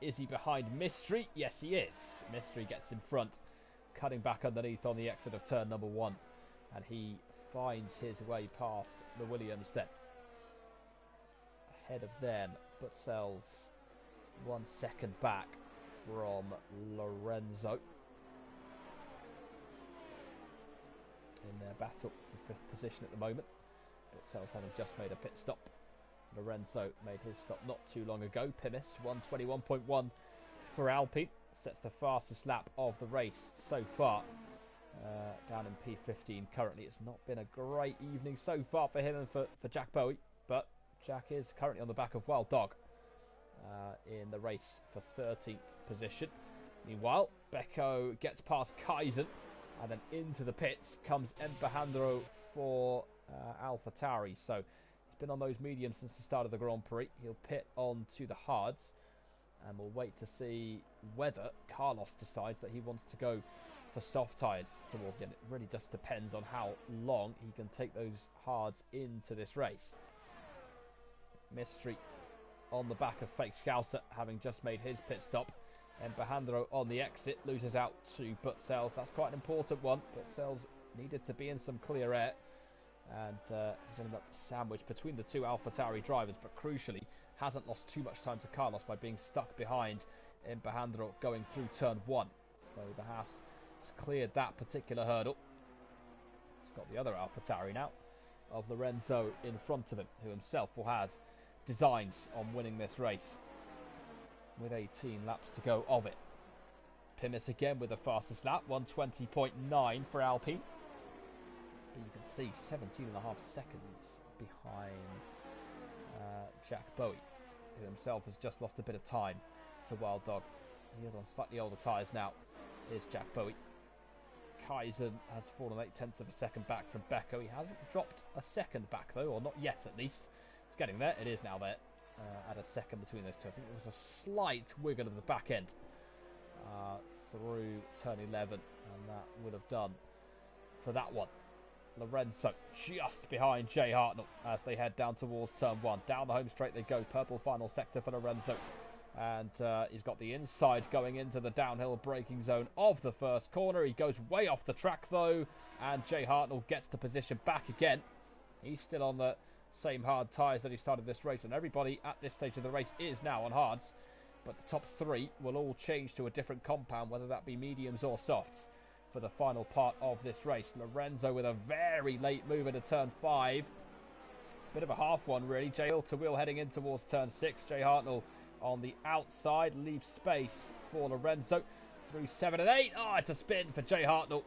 Is he behind Mystery? Yes, he is. Mystery gets in front, cutting back underneath on the exit of turn number 1. And he finds his way past the Williams then. Ahead of them, but Sells 1 second back from Lorenzo. In their battle for 5th position at the moment. But Sells having just made a pit stop. Lorenzo made his stop not too long ago. Pimis 1:21.1 for Alpine. Sets the fastest lap of the race so far. Down in P15 currently. It's not been a great evening so far for him and for Jack Bowie, but Jack is currently on the back of Wild Dog in the race for 13th position. Meanwhile, Becco gets past Kaizen, and then into the pits comes Embajandro for AlphaTauri. So he's been on those mediums since the start of the Grand Prix. He'll pit on to the hards, and we'll wait to see whether Carlos decides that he wants to go for soft tyres towards the end. It really just depends on how long he can take those hards into this race. Mystery on the back of Fake Scouser, having just made his pit stop. Embajandro on the exit loses out to Butsells. That's quite an important one. Butsells needed to be in some clear air, and he's ended up sandwiched between the two AlphaTauri drivers, but crucially hasn't lost too much time to Carlos by being stuck behind Embajandro going through turn 1. So the Haas has cleared that particular hurdle. He's got the other AlphaTauri now of Lorenzo in front of him, who himself will have designs on winning this race with 18 laps to go of it. Pimis again with the fastest lap, 1:20.9 for Alpine. But you can see 17.5 seconds behind Jack Bowie, who himself has just lost a bit of time to Wild Dog. He is on slightly older tyres now, is Jack Bowie. Kaizen has fallen 0.8 of a second back from Becco. He hasn't dropped a second back though, or not yet at least. It's getting there. It is now there. At a second between those two. I think there was a slight wiggle of the back end through turn 11, and that would have done for that one. Lorenzo just behind Jay Hartnell as they head down towards turn 1. Down the home straight they go. Purple final sector for Lorenzo. And he's got the inside going into the downhill braking zone of the first corner. He goes way off the track though, and Jay Hartnell gets the position back again. He's still on the same hard tyres that he started this race, and everybody at this stage of the race is now on hards. But the top 3 will all change to a different compound, whether that be mediums or softs, for the final part of this race. Lorenzo with a very late move into turn 5. It's a bit of a half one really. Jay to wheel heading in towards turn 6. Jay Hartnell on the outside leaves space for Lorenzo through 7 and 8. Oh, it's a spin for Jay Hartnell.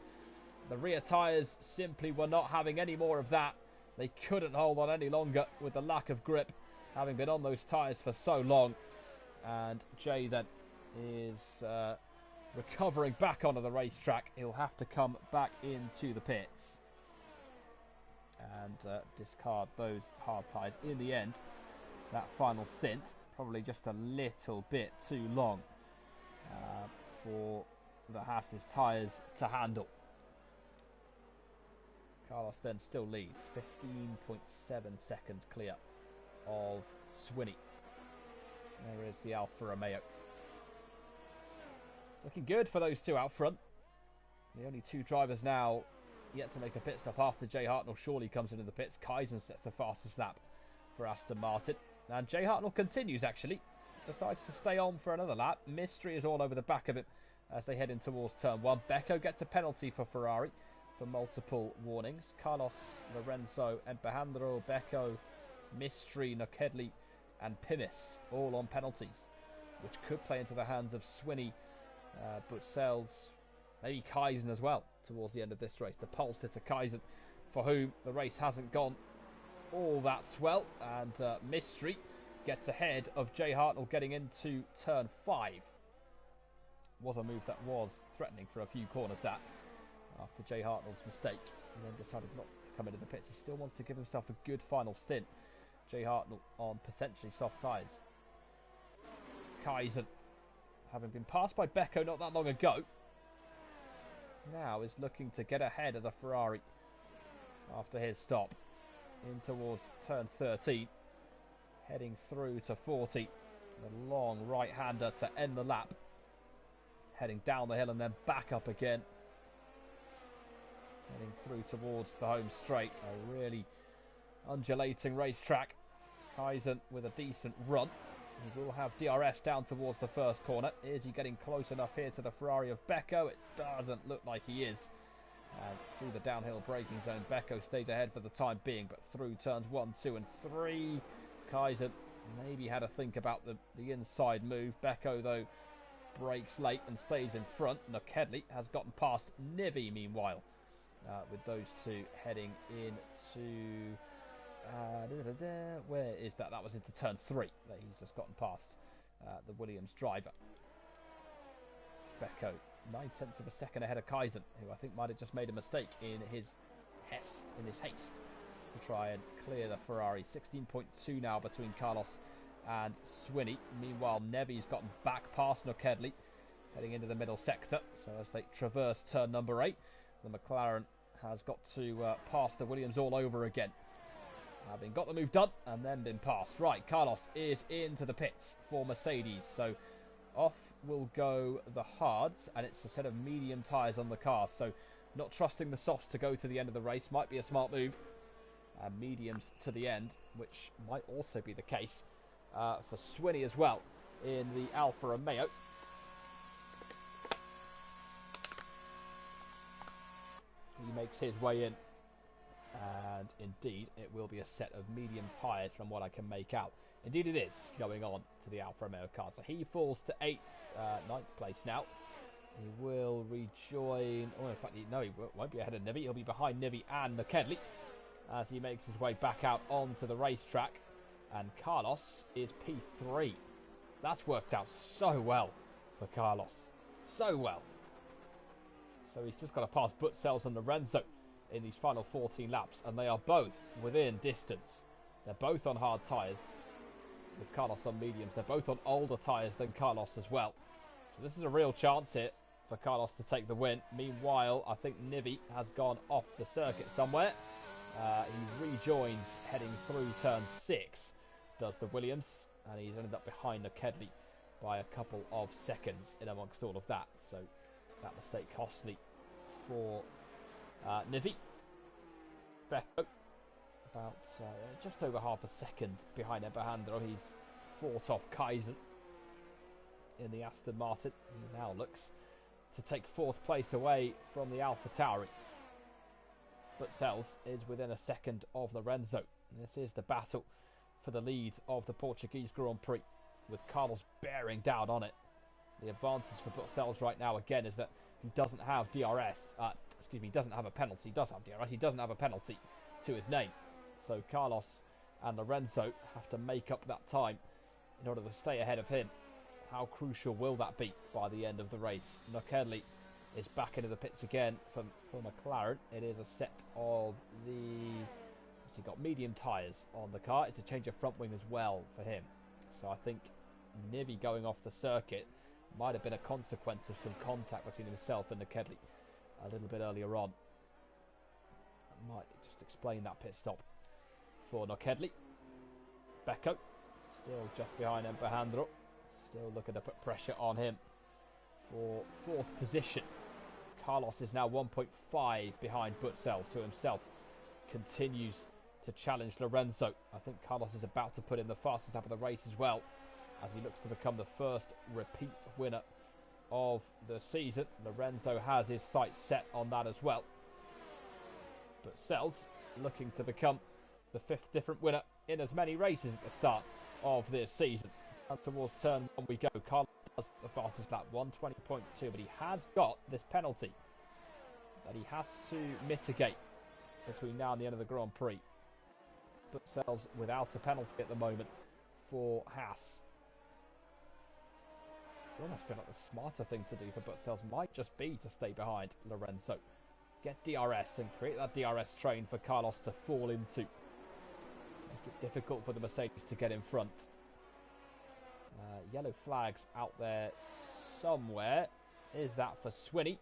The rear tyres simply were not having any more of that. They couldn't hold on any longer with the lack of grip, having been on those tyres for so long. And Jay then is recovering back onto the racetrack. He'll have to come back into the pits and discard those hard tyres. In the end, that final stint, probably just a little bit too long for the Haas's tyres to handle. Carlos then still leads, 15.7 seconds clear of Swinney. There is the Alfa Romeo. Looking good for those two out front. The only two drivers now yet to make a pit stop after Jay Hartnell surely comes into the pits. Kaizen sets the fastest lap for Aston Martin. And Jay Hartnell continues, actually. Decides to stay on for another lap. Mystery is all over the back of him as they head in towards turn 1. Becco gets a penalty for Ferrari for multiple warnings. Carlos, Lorenzo, Empajandro, Becco, Mystery, Nokedli and Pimis all on penalties, which could play into the hands of Swinney, Butsells, maybe Kaizen as well towards the end of this race. The pole sitter Kaizen, for whom the race hasn't gone all that swell, and Mystery gets ahead of Jay Hartnell getting into turn 5. Was a move that was threatening for a few corners, that, after Jay Hartnell's mistake. He then decided not to come into the pits. He still wants to give himself a good final stint. Jay Hartnell on potentially soft tyres. Kaizen, having been passed by Becco not that long ago, now is looking to get ahead of the Ferrari after his stop in towards turn 13, heading through to 40. A long right-hander to end the lap, heading down the hill and then back up again, heading through towards the home straight. A really undulating racetrack. Kaizen with a decent run. He will have DRS down towards the first corner. Is he getting close enough here to the Ferrari of Becco? It doesn't look like he is. And through the downhill braking zone, Becco stays ahead for the time being, but through turns 1, 2 and 3, Kaizen maybe had to think about the inside move. Becco, though, brakes late and stays in front. Nokedli has gotten past Nivi, meanwhile, with those two heading into... where is that? That was into turn 3 that he's just gotten past the Williams driver. Becco 9/10 of a second ahead of Kaizen, who I think might have just made a mistake in his haste to try and clear the Ferrari. 16.2 now between Carlos and Swinney. Meanwhile, Nevi's gotten back past Nokedli, heading into the middle sector. So as they traverse turn number 8, the McLaren has got to pass the Williams all over again, having got the move done and then been passed. Right, Carlos is into the pits for Mercedes. So off will go the hards, and it's a set of medium tyres on the car. So not trusting the softs to go to the end of the race might be a smart move. And mediums to the end, which might also be the case for Swinney as well in the Alfa Romeo. He makes his way in. And indeed, it will be a set of medium tyres from what I can make out. Indeed it is, going on to the Alfa Romeo car. So he falls to 9th place now. He will rejoin... Oh, in fact, he won't be ahead of Nivi. He'll be behind Nivi and Nokedli as he makes his way back out onto the racetrack. And Carlos is P3. That's worked out so well for Carlos. So well. So he's just got to pass Butsells and Lorenzo in these final 14 laps, and they are both within distance. They're both on hard tyres, with Carlos on mediums. They're both on older tyres than Carlos as well. So this is a real chance here for Carlos to take the win. Meanwhile, I think Nivi has gone off the circuit somewhere. He rejoins heading through turn 6, does the Williams, and he's ended up behind Nokedli by a couple of seconds in amongst all of that. So that mistake costly for Nivi. Becco about just over half a second behind Empajandro. He's fought off Kaizen in the Aston Martin. He now looks to take 4th place away from the AlphaTauri. Butsells is within a second of Lorenzo. This is the battle for the lead of the Portuguese Grand Prix, with Carlos bearing down on it. The advantage for Butsells right now, again, is that he doesn't have DRS. He doesn't have a penalty. He does have DRS. He doesn't have a penalty to his name. So Carlos and Lorenzo have to make up that time in order to stay ahead of him. How crucial will that be by the end of the race? Nokedli is back into the pits again for McLaren. It is a set of he's got medium tyres on the car. It's a change of front wing as well for him. So I think Nivi going off the circuit might have been a consequence of some contact between himself and Nokedli a little bit earlier on. I might just explain that pit stop for Nokedli. Becco, still just behind Empajandro, still looking to put pressure on him for 4th position. Carlos is now 1.5 behind Butsells, who himself continues to challenge Lorenzo. I think Carlos is about to put in the fastest lap of the race as well, as he looks to become the first repeat winner of the season. Lorenzo has his sights set on that as well. Butsells looking to become the 5th different winner in as many races at the start of this season. Up towards turn 1 we go. Carlos does the fastest lap, 1:20.2, but he has got this penalty that he has to mitigate between now and the end of the Grand Prix. Butsells without a penalty at the moment for Haas. I almost feel like the smarter thing to do for Butsells might just be to stay behind Lorenzo. Get DRS and create that DRS train for Carlos to fall into. Make it difficult for the Mercedes to get in front. Yellow flags out there somewhere. Is that for Swinney?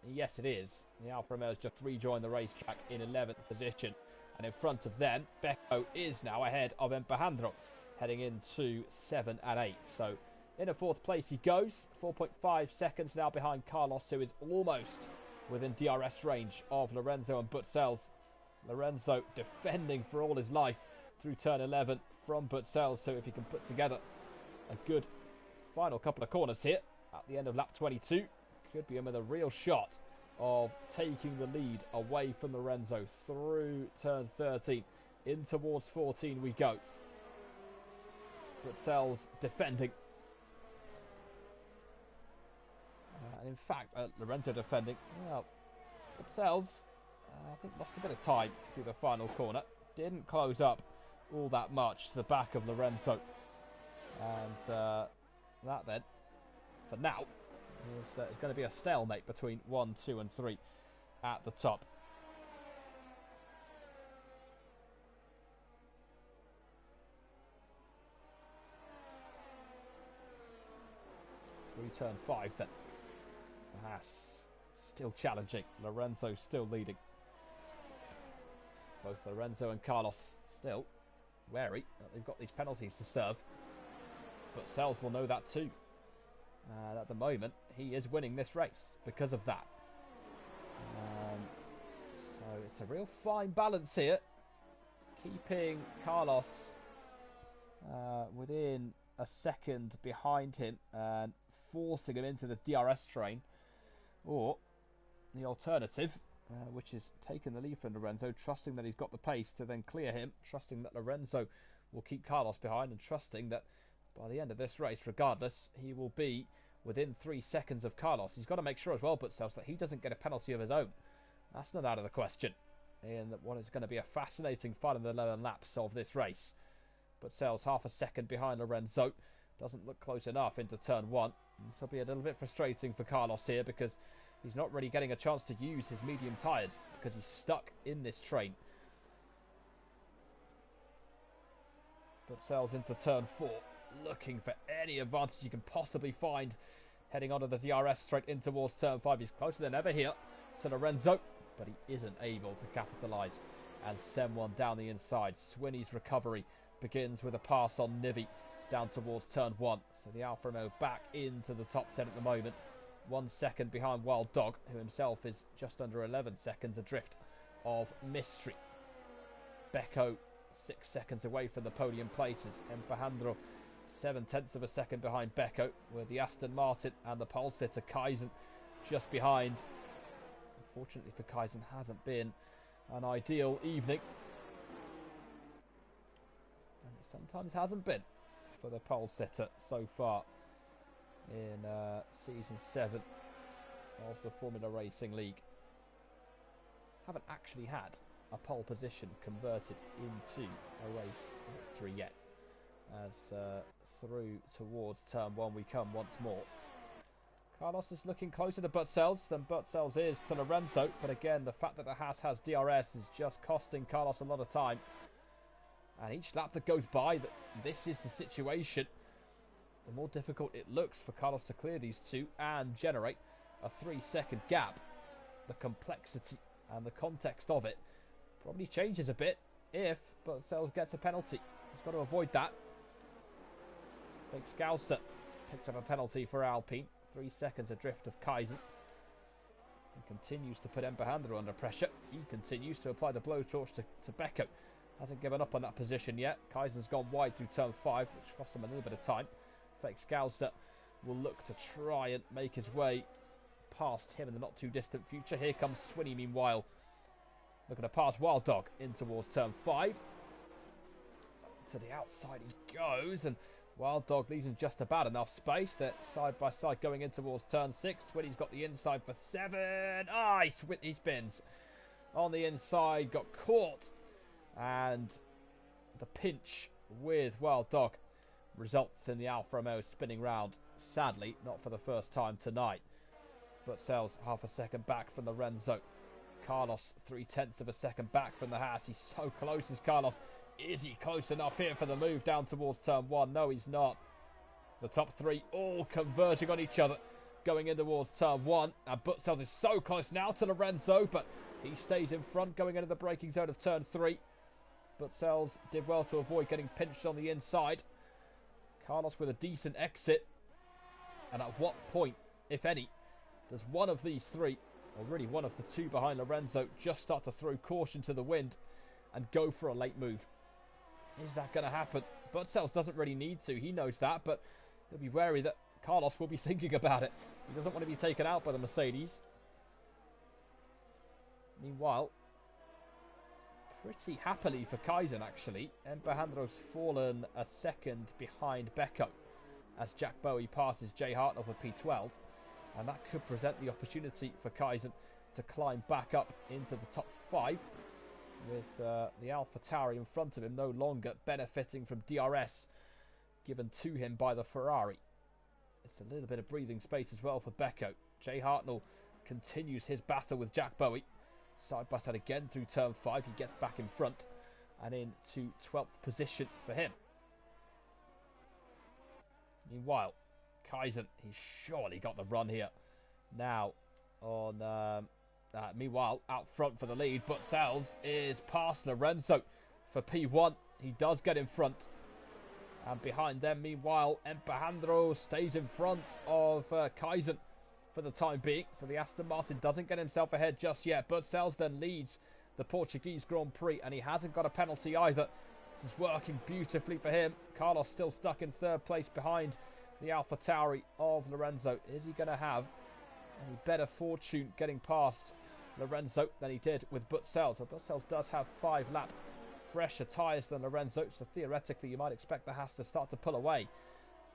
Yes, it is. The Alfa Romeo has just rejoined the racetrack in 11th position. And in front of them, Becco is now ahead of Empajandro, heading into 7 and 8. So in a 4th place he goes. 4.5 seconds now behind Carlos, who is almost within DRS range of Lorenzo and Butsells. Lorenzo defending for all his life through turn 11 from Butsells. So if he can put together a good final couple of corners here at the end of lap 22, could be him with a real shot of taking the lead away from Lorenzo through turn 13. In towards 14 we go. Butsells defending. And in fact, Lorenzo defending. Well, Butsells, I think, lost a bit of time through the final corner. Didn't close up all that much to the back of Lorenzo. And that then, for now, is going to be a stalemate between 1, 2 and 3 at the top. Through turn 5 then. Haas still challenging. Lorenzo still leading. Both Lorenzo and Carlos still wary that they've got these penalties to serve. But Butsells will know that too. At the moment, he is winning this race because of that. So it's a real fine balance here. Keeping Carlos within a second behind him and forcing him into the DRS train. Or the alternative, which is taking the lead from Lorenzo, trusting that he's got the pace to then clear him, trusting that Lorenzo will keep Carlos behind, and trusting that by the end of this race, regardless, he will be within 3 seconds of Carlos. He's got to make sure as well, Butsells, that he doesn't get a penalty of his own. That's not out of the question in what is going to be a fascinating final 11 laps of this race. Butsells half a second behind Lorenzo. Doesn't look close enough into turn 1. This will be a little bit frustrating for Carlos here, because he's not really getting a chance to use his medium tyres because he's stuck in this train. Butsells into turn 4, looking for any advantage he can possibly find, heading onto the DRS straight in towards turn 5. He's closer than ever here to Lorenzo, but he isn't able to capitalise and send one down the inside. Swinney's recovery begins with a pass on Nivi down towards turn 1. So the Alfa Romeo back into the top 10 at the moment. 1 second behind Wild Dog, who himself is just under 11 seconds adrift of Mystery. Becco 6 seconds away from the podium places. Empajandro 7/10 of a second behind Becco, with the Aston Martin and the pole sitter Kaizen just behind. Unfortunately for Kaizen, hasn't been an ideal evening, and it sometimes hasn't been for the pole sitter so far in season 7 of the Formula Racing League. Haven't actually had a pole position converted into a race victory yet, as through towards turn 1 we come once more. Carlos is looking closer to Butsells than Butsells is to Lorenzo, but again, the fact that the Haas has DRS is just costing Carlos a lot of time. And each lap that goes by, that this is the situation, the more difficult it looks for Carlos to clear these two and generate a 3-second gap. The complexity and the context of it probably changes a bit if Butsells gets a penalty. He's got to avoid that. Big Scouser picks up a penalty for Alpine. 3 seconds adrift of Kaizen. And continues to put Embahandro under pressure. He continues to apply the blowtorch to Beko. Hasn't given up on that position yet. Kaizen's gone wide through turn 5, which cost him a little bit of time. Fake Scouser will look to try and make his way past him in the not too distant future. Here comes Swinney meanwhile. Looking to pass Wild Dog in towards turn 5. To the outside he goes, and Wild Dog leaves him just about enough space. They're side by side going in towards turn 6. Swinney's got the inside for 7. He spins on the inside, got caught, and the pinch with Wild Dog results in the Alfa Romeo spinning round. Sadly, not for the first time tonight. But sells half a second back from Lorenzo. Carlos 0.3 of a second back from the Haas. He's so close as Carlos. Is he close enough here for the move down towards turn 1? No, he's not. The top 3 all converging on each other, going in towards turn 1. And Butsells is so close now to Lorenzo, but he stays in front going into the braking zone of turn 3. Butsells did well to avoid getting pinched on the inside. Carlos with a decent exit. And at what point, if any, does one of these 3, or really one of the 2 behind Lorenzo, just start to throw caution to the wind and go for a late move? Is that going to happen? Butsells doesn't really need to. He knows that, but he'll be wary that Carlos will be thinking about it. He doesn't want to be taken out by the Mercedes. Meanwhile, pretty happily for Kaizen, actually, Embahandro's fallen a second behind Beko as Jack Bowie passes Jay Hartnell for P12. And that could present the opportunity for Kaizen to climb back up into the top 5 with the Alpha Tauri in front of him no longer benefiting from DRS given to him by the Ferrari. It's a little bit of breathing space as well for Beko. Jay Hartnell continues his battle with Jack Bowie. Side by side again through turn 5. He gets back in front and into 12th position for him. Meanwhile, Kaizen, he's surely got the run here. Now, meanwhile, out front for the lead, but Butsells is past Lorenzo for P1. He does get in front. And behind them, meanwhile, Embahandro stays in front of Kaizen for the time being. So the Aston Martin doesn't get himself ahead just yet. Butsells then leads the Portuguese Grand Prix, and he hasn't got a penalty either. This is working beautifully for him. Carlos still stuck in 3rd place behind the Alpha Tauri of Lorenzo. Is he going to have any better fortune getting past Lorenzo than he did with Butsells? Well, Butsells does have 5 lap fresher tyres than Lorenzo, so theoretically you might expect the Haas to start to pull away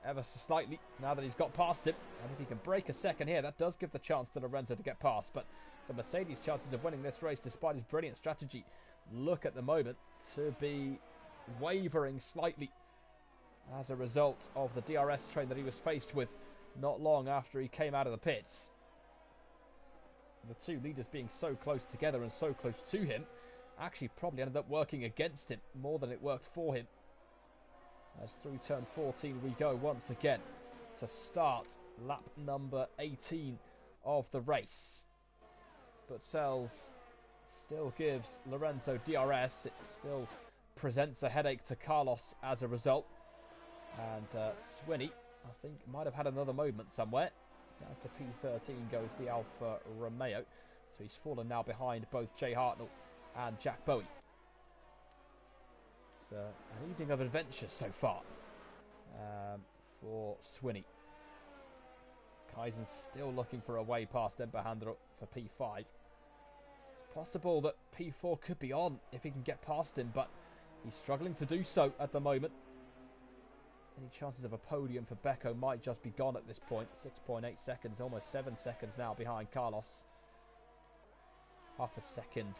ever so slightly now that he's got past him. And if he can break a second here, that does give the chance to Lorenzo to get past. But the Mercedes' chances of winning this race, despite his brilliant strategy, look at the moment to be wavering slightly as a result of the DRS train that he was faced with not long after he came out of the pits. The 2 leaders being so close together and so close to him actually probably ended up working against him more than it worked for him. As through turn 14 we go once again to start lap number 18 of the race. Butsells still gives Lorenzo DRS. It still presents a headache to Carlos as a result. And Swinney, I think, might have had another moment somewhere. Down to P13 goes the Alfa Romeo. So he's fallen now behind both Jay Hartnell and Jack Bowie. It's an evening of adventure so far for Swinney. Kaizen's still looking for a way past Embahandro for P5. It's possible that P4 could be on if he can get past him, but he's struggling to do so at the moment. Any chances of a podium for Beko might just be gone at this point. 6.8 seconds, almost 7 seconds now behind Carlos. Half a second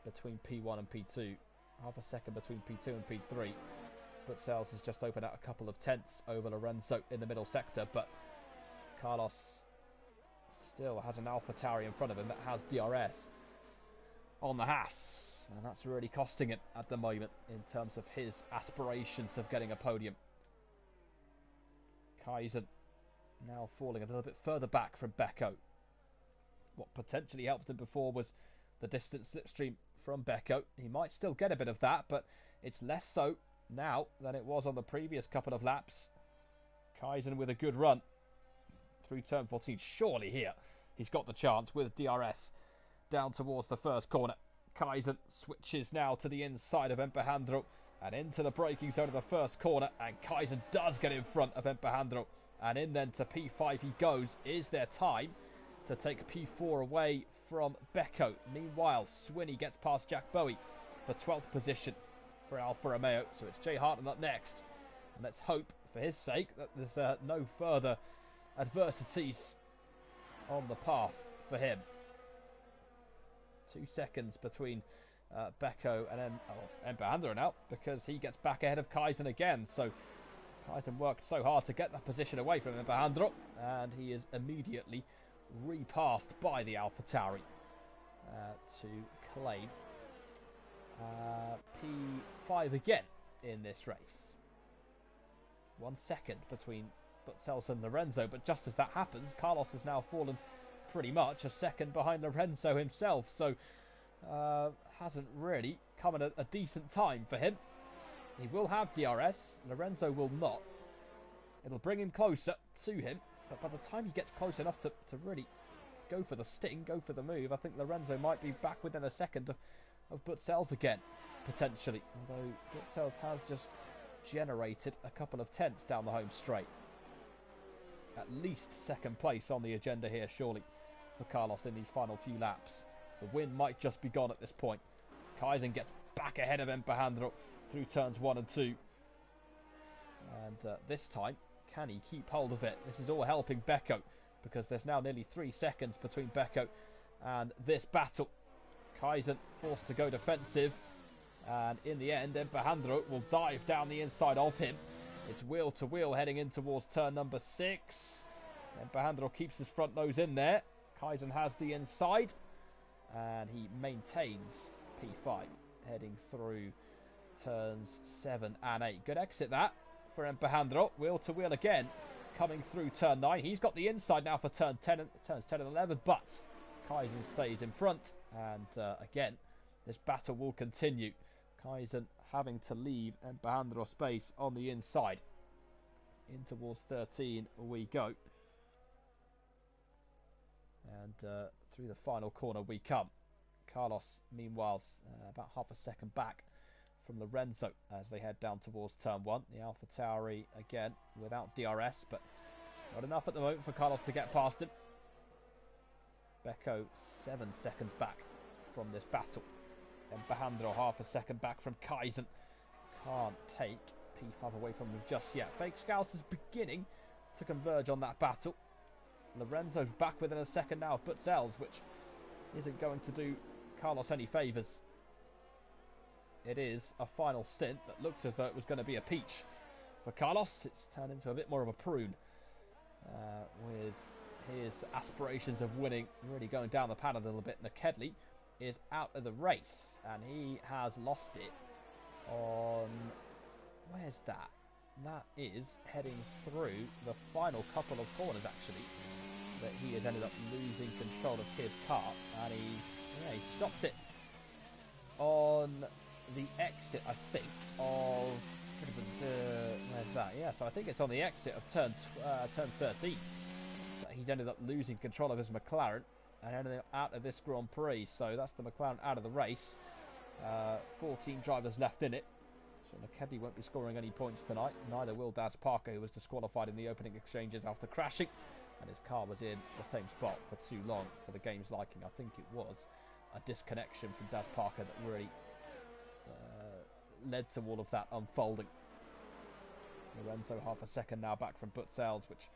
between P1 and P2. Half a second between P2 and P3. Butsells has just opened out a couple of tenths over Lorenzo in the middle sector, but Carlos still has an Alpha Tauri in front of him that has DRS on the Haas. And that's really costing him at the moment in terms of his aspirations of getting a podium. Kaizen now falling a little bit further back from Beko. What potentially helped him before was the distance slipstream from Beko. He might still get a bit of that, but it's less so now than it was on the previous couple of laps. Kaizen with a good run through turn 14. Surely here he's got the chance with DRS down towards the first corner. Kaizen switches now to the inside of Empehandro and into the braking zone of the first corner, and Kaizen does get in front of Empehandro, and in then to P5 he goes. Is there time to take P4 away from Becco? Meanwhile, Swinney gets past Jack Bowie for 12th position for Alfa Romeo, so it's Jay Hartland up next, and let's hope for his sake that there's no further adversities on the path for him. 2 seconds between Becco and Empehandro now, because he gets back ahead of Kaizen again. So Kaizen worked so hard to get that position away from Empehandro, and he is immediately repassed by the AlphaTauri to claim P5 again in this race. 1 second between Butzells and Lorenzo, but just as that happens, Carlos has now fallen pretty much a second behind Lorenzo himself, so hasn't really come at a decent time for him. He will have DRS, Lorenzo will not. It'll bring him closer to him, but by the time he gets close enough to really go for the sting, go for the move, I think Lorenzo might be back within a second of Butzells again, potentially. Although Butzells has just generated a couple of tenths down the home straight. At least second place on the agenda here, surely, for Carlos in these final few laps. The win might just be gone at this point. Kaizen gets back ahead of Empehandro through turns 1 and 2. And this time, can he keep hold of it? This is all helping Becco, because there's now nearly 3 seconds between Becco and this battle. Kaizen forced to go defensive, and in the end, Empehandro will dive down the inside of him. It's wheel to wheel heading in towards turn number 6. Empehandro keeps his front nose in there. Kaizen has the inside, and he maintains P5 heading through turns 7 and 8. Good exit that for Empehandro. Wheel to wheel again coming through turn 9. He's got the inside now for turns 10 and 11, but Kaizen stays in front, and again this battle will continue. Kaizen having to leave Empehandro space on the inside. In towards 13 we go, and through the final corner we come. Carlos meanwhile about half a second back from Lorenzo as they head down towards turn 1. The AlphaTauri again without DRS, but not enough at the moment for Carlos to get past him. Becco 7 seconds back from this battle. Empehandro half a second back from Kaizen. Can't take P5 away from them just yet. Fake Scouts is beginning to converge on that battle. Lorenzo's back within a second now of Butzells, which isn't going to do Carlos any favours. It is a final stint that looked as though it was going to be a peach. For Carlos, it's turned into a bit more of a prune, with his aspirations of winning really going down the pan a little bit. Kedley is out of the race, and he has lost it on... where's that? That is heading through the final couple of corners, actually, that he has ended up losing control of his car, and he stopped it on the exit, I think, of... where's that? Yeah, so I think it's on the exit of turn 13 that he's ended up losing control of his McLaren and ended up out of this Grand Prix. So that's the McLaren out of the race. 14 drivers left in it, so Kedley won't be scoring any points tonight. Neither will Daz Parker, who was disqualified in the opening exchanges after crashing, and his car was in the same spot for too long for the game's liking. I think it was a disconnection from Daz Parker that really led to all of that unfolding. Lorenzo half a second now back from Butzells, which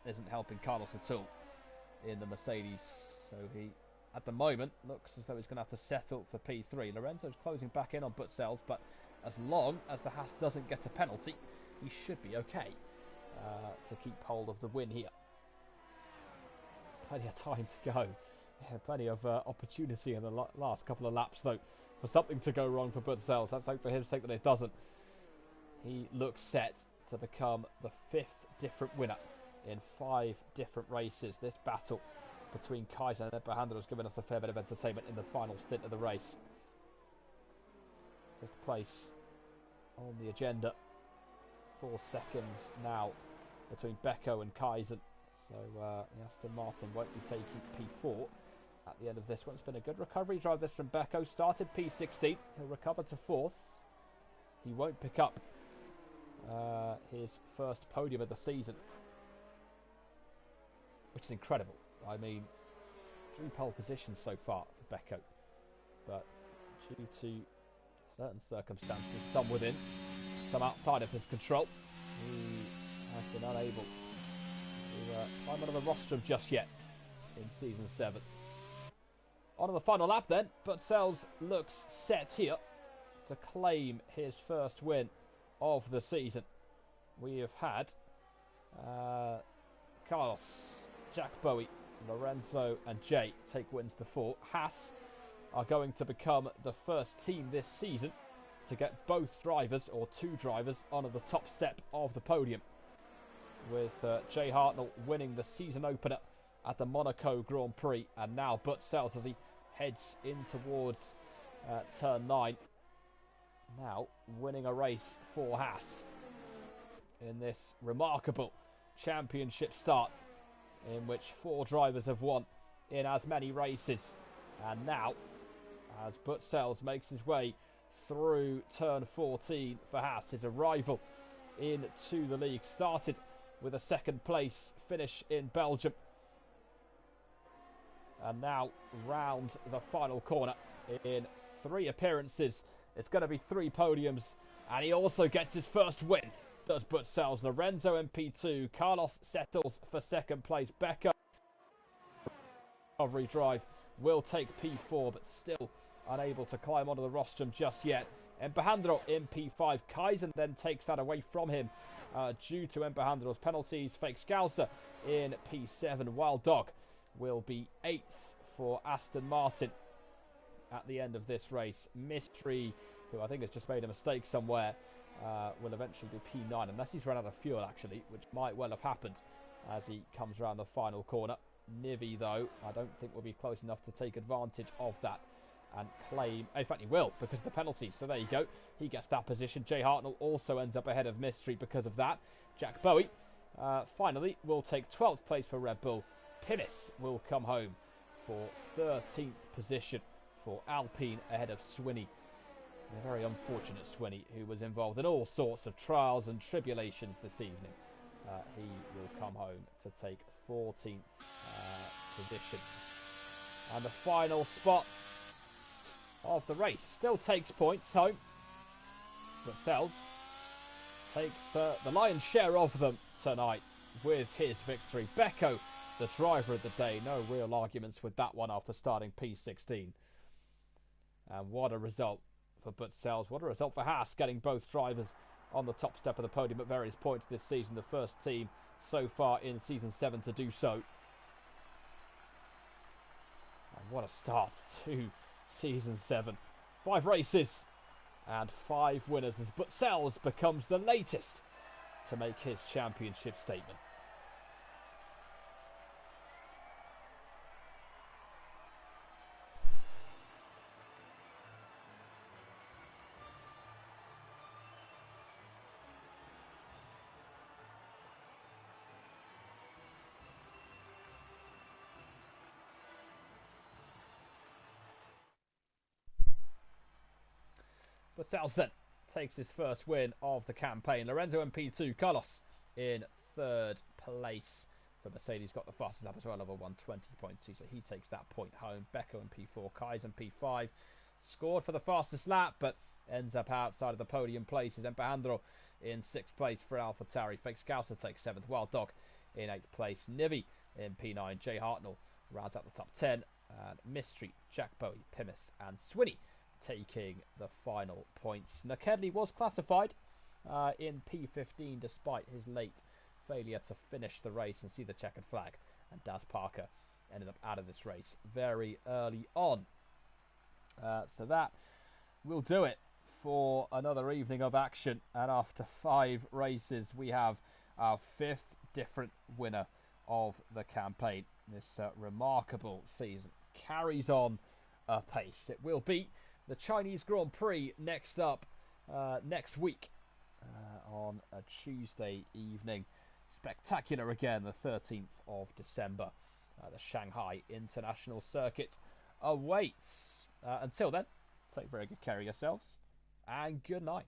isn't helping Carlos at all in the Mercedes. So he at the moment looks as though he's going to have to settle for P3. Lorenzo's closing back in on Butzells, but as long as the Haas doesn't get a penalty, he should be okay to keep hold of the win here. Plenty of time to go. Yeah, plenty of opportunity in the last couple of laps, though, for something to go wrong for Butzells. Let's hope for his sake that it doesn't. He looks set to become the 5th different winner in 5 different races. This battle between Kaizen and Empehandro has given us a fair bit of entertainment in the final stint of the race. 5th place on the agenda. 4 seconds now between Becco and Kaizen. So the Aston Martin won't be taking P4 at the end of this one. It's been a good recovery drive this from Becco. Started P16. He'll recover to 4th. He won't pick up his first podium of the season, which is incredible. I mean, 3 pole positions so far for Becco, but due to certain circumstances, some within, some outside of his control, he has been unable to climb onto the rostrum just yet in Season 7. On to the final lap then, but Sells looks set here to claim his first win of the season. We have had Carlos, Jack Bowie, Lorenzo and Jay take wins before. Haas are going to become the first team this season to get both drivers, or 2 drivers, onto the top step of the podium, with Jay Hartnell winning the season opener at the Monaco Grand Prix, and now Butz Sells as he heads in towards turn 9, now winning a race for Haas in this remarkable championship start, in which 4 drivers have won in as many races. And now, as Butz Sells makes his way through turn 14 for Haas, his arrival into the league started with a 2nd place finish in Belgium, and now round the final corner in 3 appearances. It's going to be 3 podiums, and he also gets his first win. Does Butz Sells. Lorenzo in P2. Carlos settles for 2nd place. Becco, recovery drive, will take P4, but still unable to climb onto the rostrum just yet. Empajandro in P5. Kaizen then takes that away from him due to Empajandro's penalties. Fake Scouser in P7. Wild Dog will be 8th for Aston Martin at the end of this race. Mystery, who I think has just made a mistake somewhere, will eventually be P9, unless he's run out of fuel actually, which might well have happened as he comes around the final corner. Nivi, though, I don't think will be close enough to take advantage of that and claim. In fact, he will, because of the penalties. So there you go. He gets that position. Jay Hartnell also ends up ahead of Mystery because of that. Jack Bowie finally will take 12th place for Red Bull. Pinnis will come home for 13th position for Alpine ahead of Swinney. A very unfortunate Swinney, who was involved in all sorts of trials and tribulations this evening. He will come home to take 14th position. And the final spot of the race still takes points home, but Sells takes the lion's share of them tonight with his victory. Becco, the driver of the day, no real arguments with that one after starting P16. And what a result for Butz Sells. What a result for Haas, getting both drivers on the top step of the podium at various points this season. The first team so far in Season 7 to do so. And what a start to Season 7. 5 races and 5 winners, as Butz Sells becomes the latest to make his championship statement. But Sells then takes his first win of the campaign. Lorenzo in P2, Carlos in 3rd place for Mercedes. Got the fastest lap as well, over 120.2, so he takes that point home. Becco in P4, Kaizen P5. Scored for the fastest lap, but ends up outside of the podium places. Empajandro in 6th place for AlphaTauri. Fake Scouser takes 7th. Wild Dog in 8th place. Nivi in P9. Jay Hartnell rounds out the top 10. And Mystery, Jack Bowie, Pimis and Swinney taking the final points. Nakedley was classified in P15 despite his late failure to finish the race and see the checkered flag, and Daz Parker ended up out of this race very early on. So that will do it for another evening of action, and after 5 races we have our 5th different winner of the campaign. This remarkable season carries on apace. It will be the Chinese Grand Prix next up next week on a Tuesday evening. Spectacular again, the 13th of December. The Shanghai International Circuit awaits. Until then, take very good care of yourselves, and good night.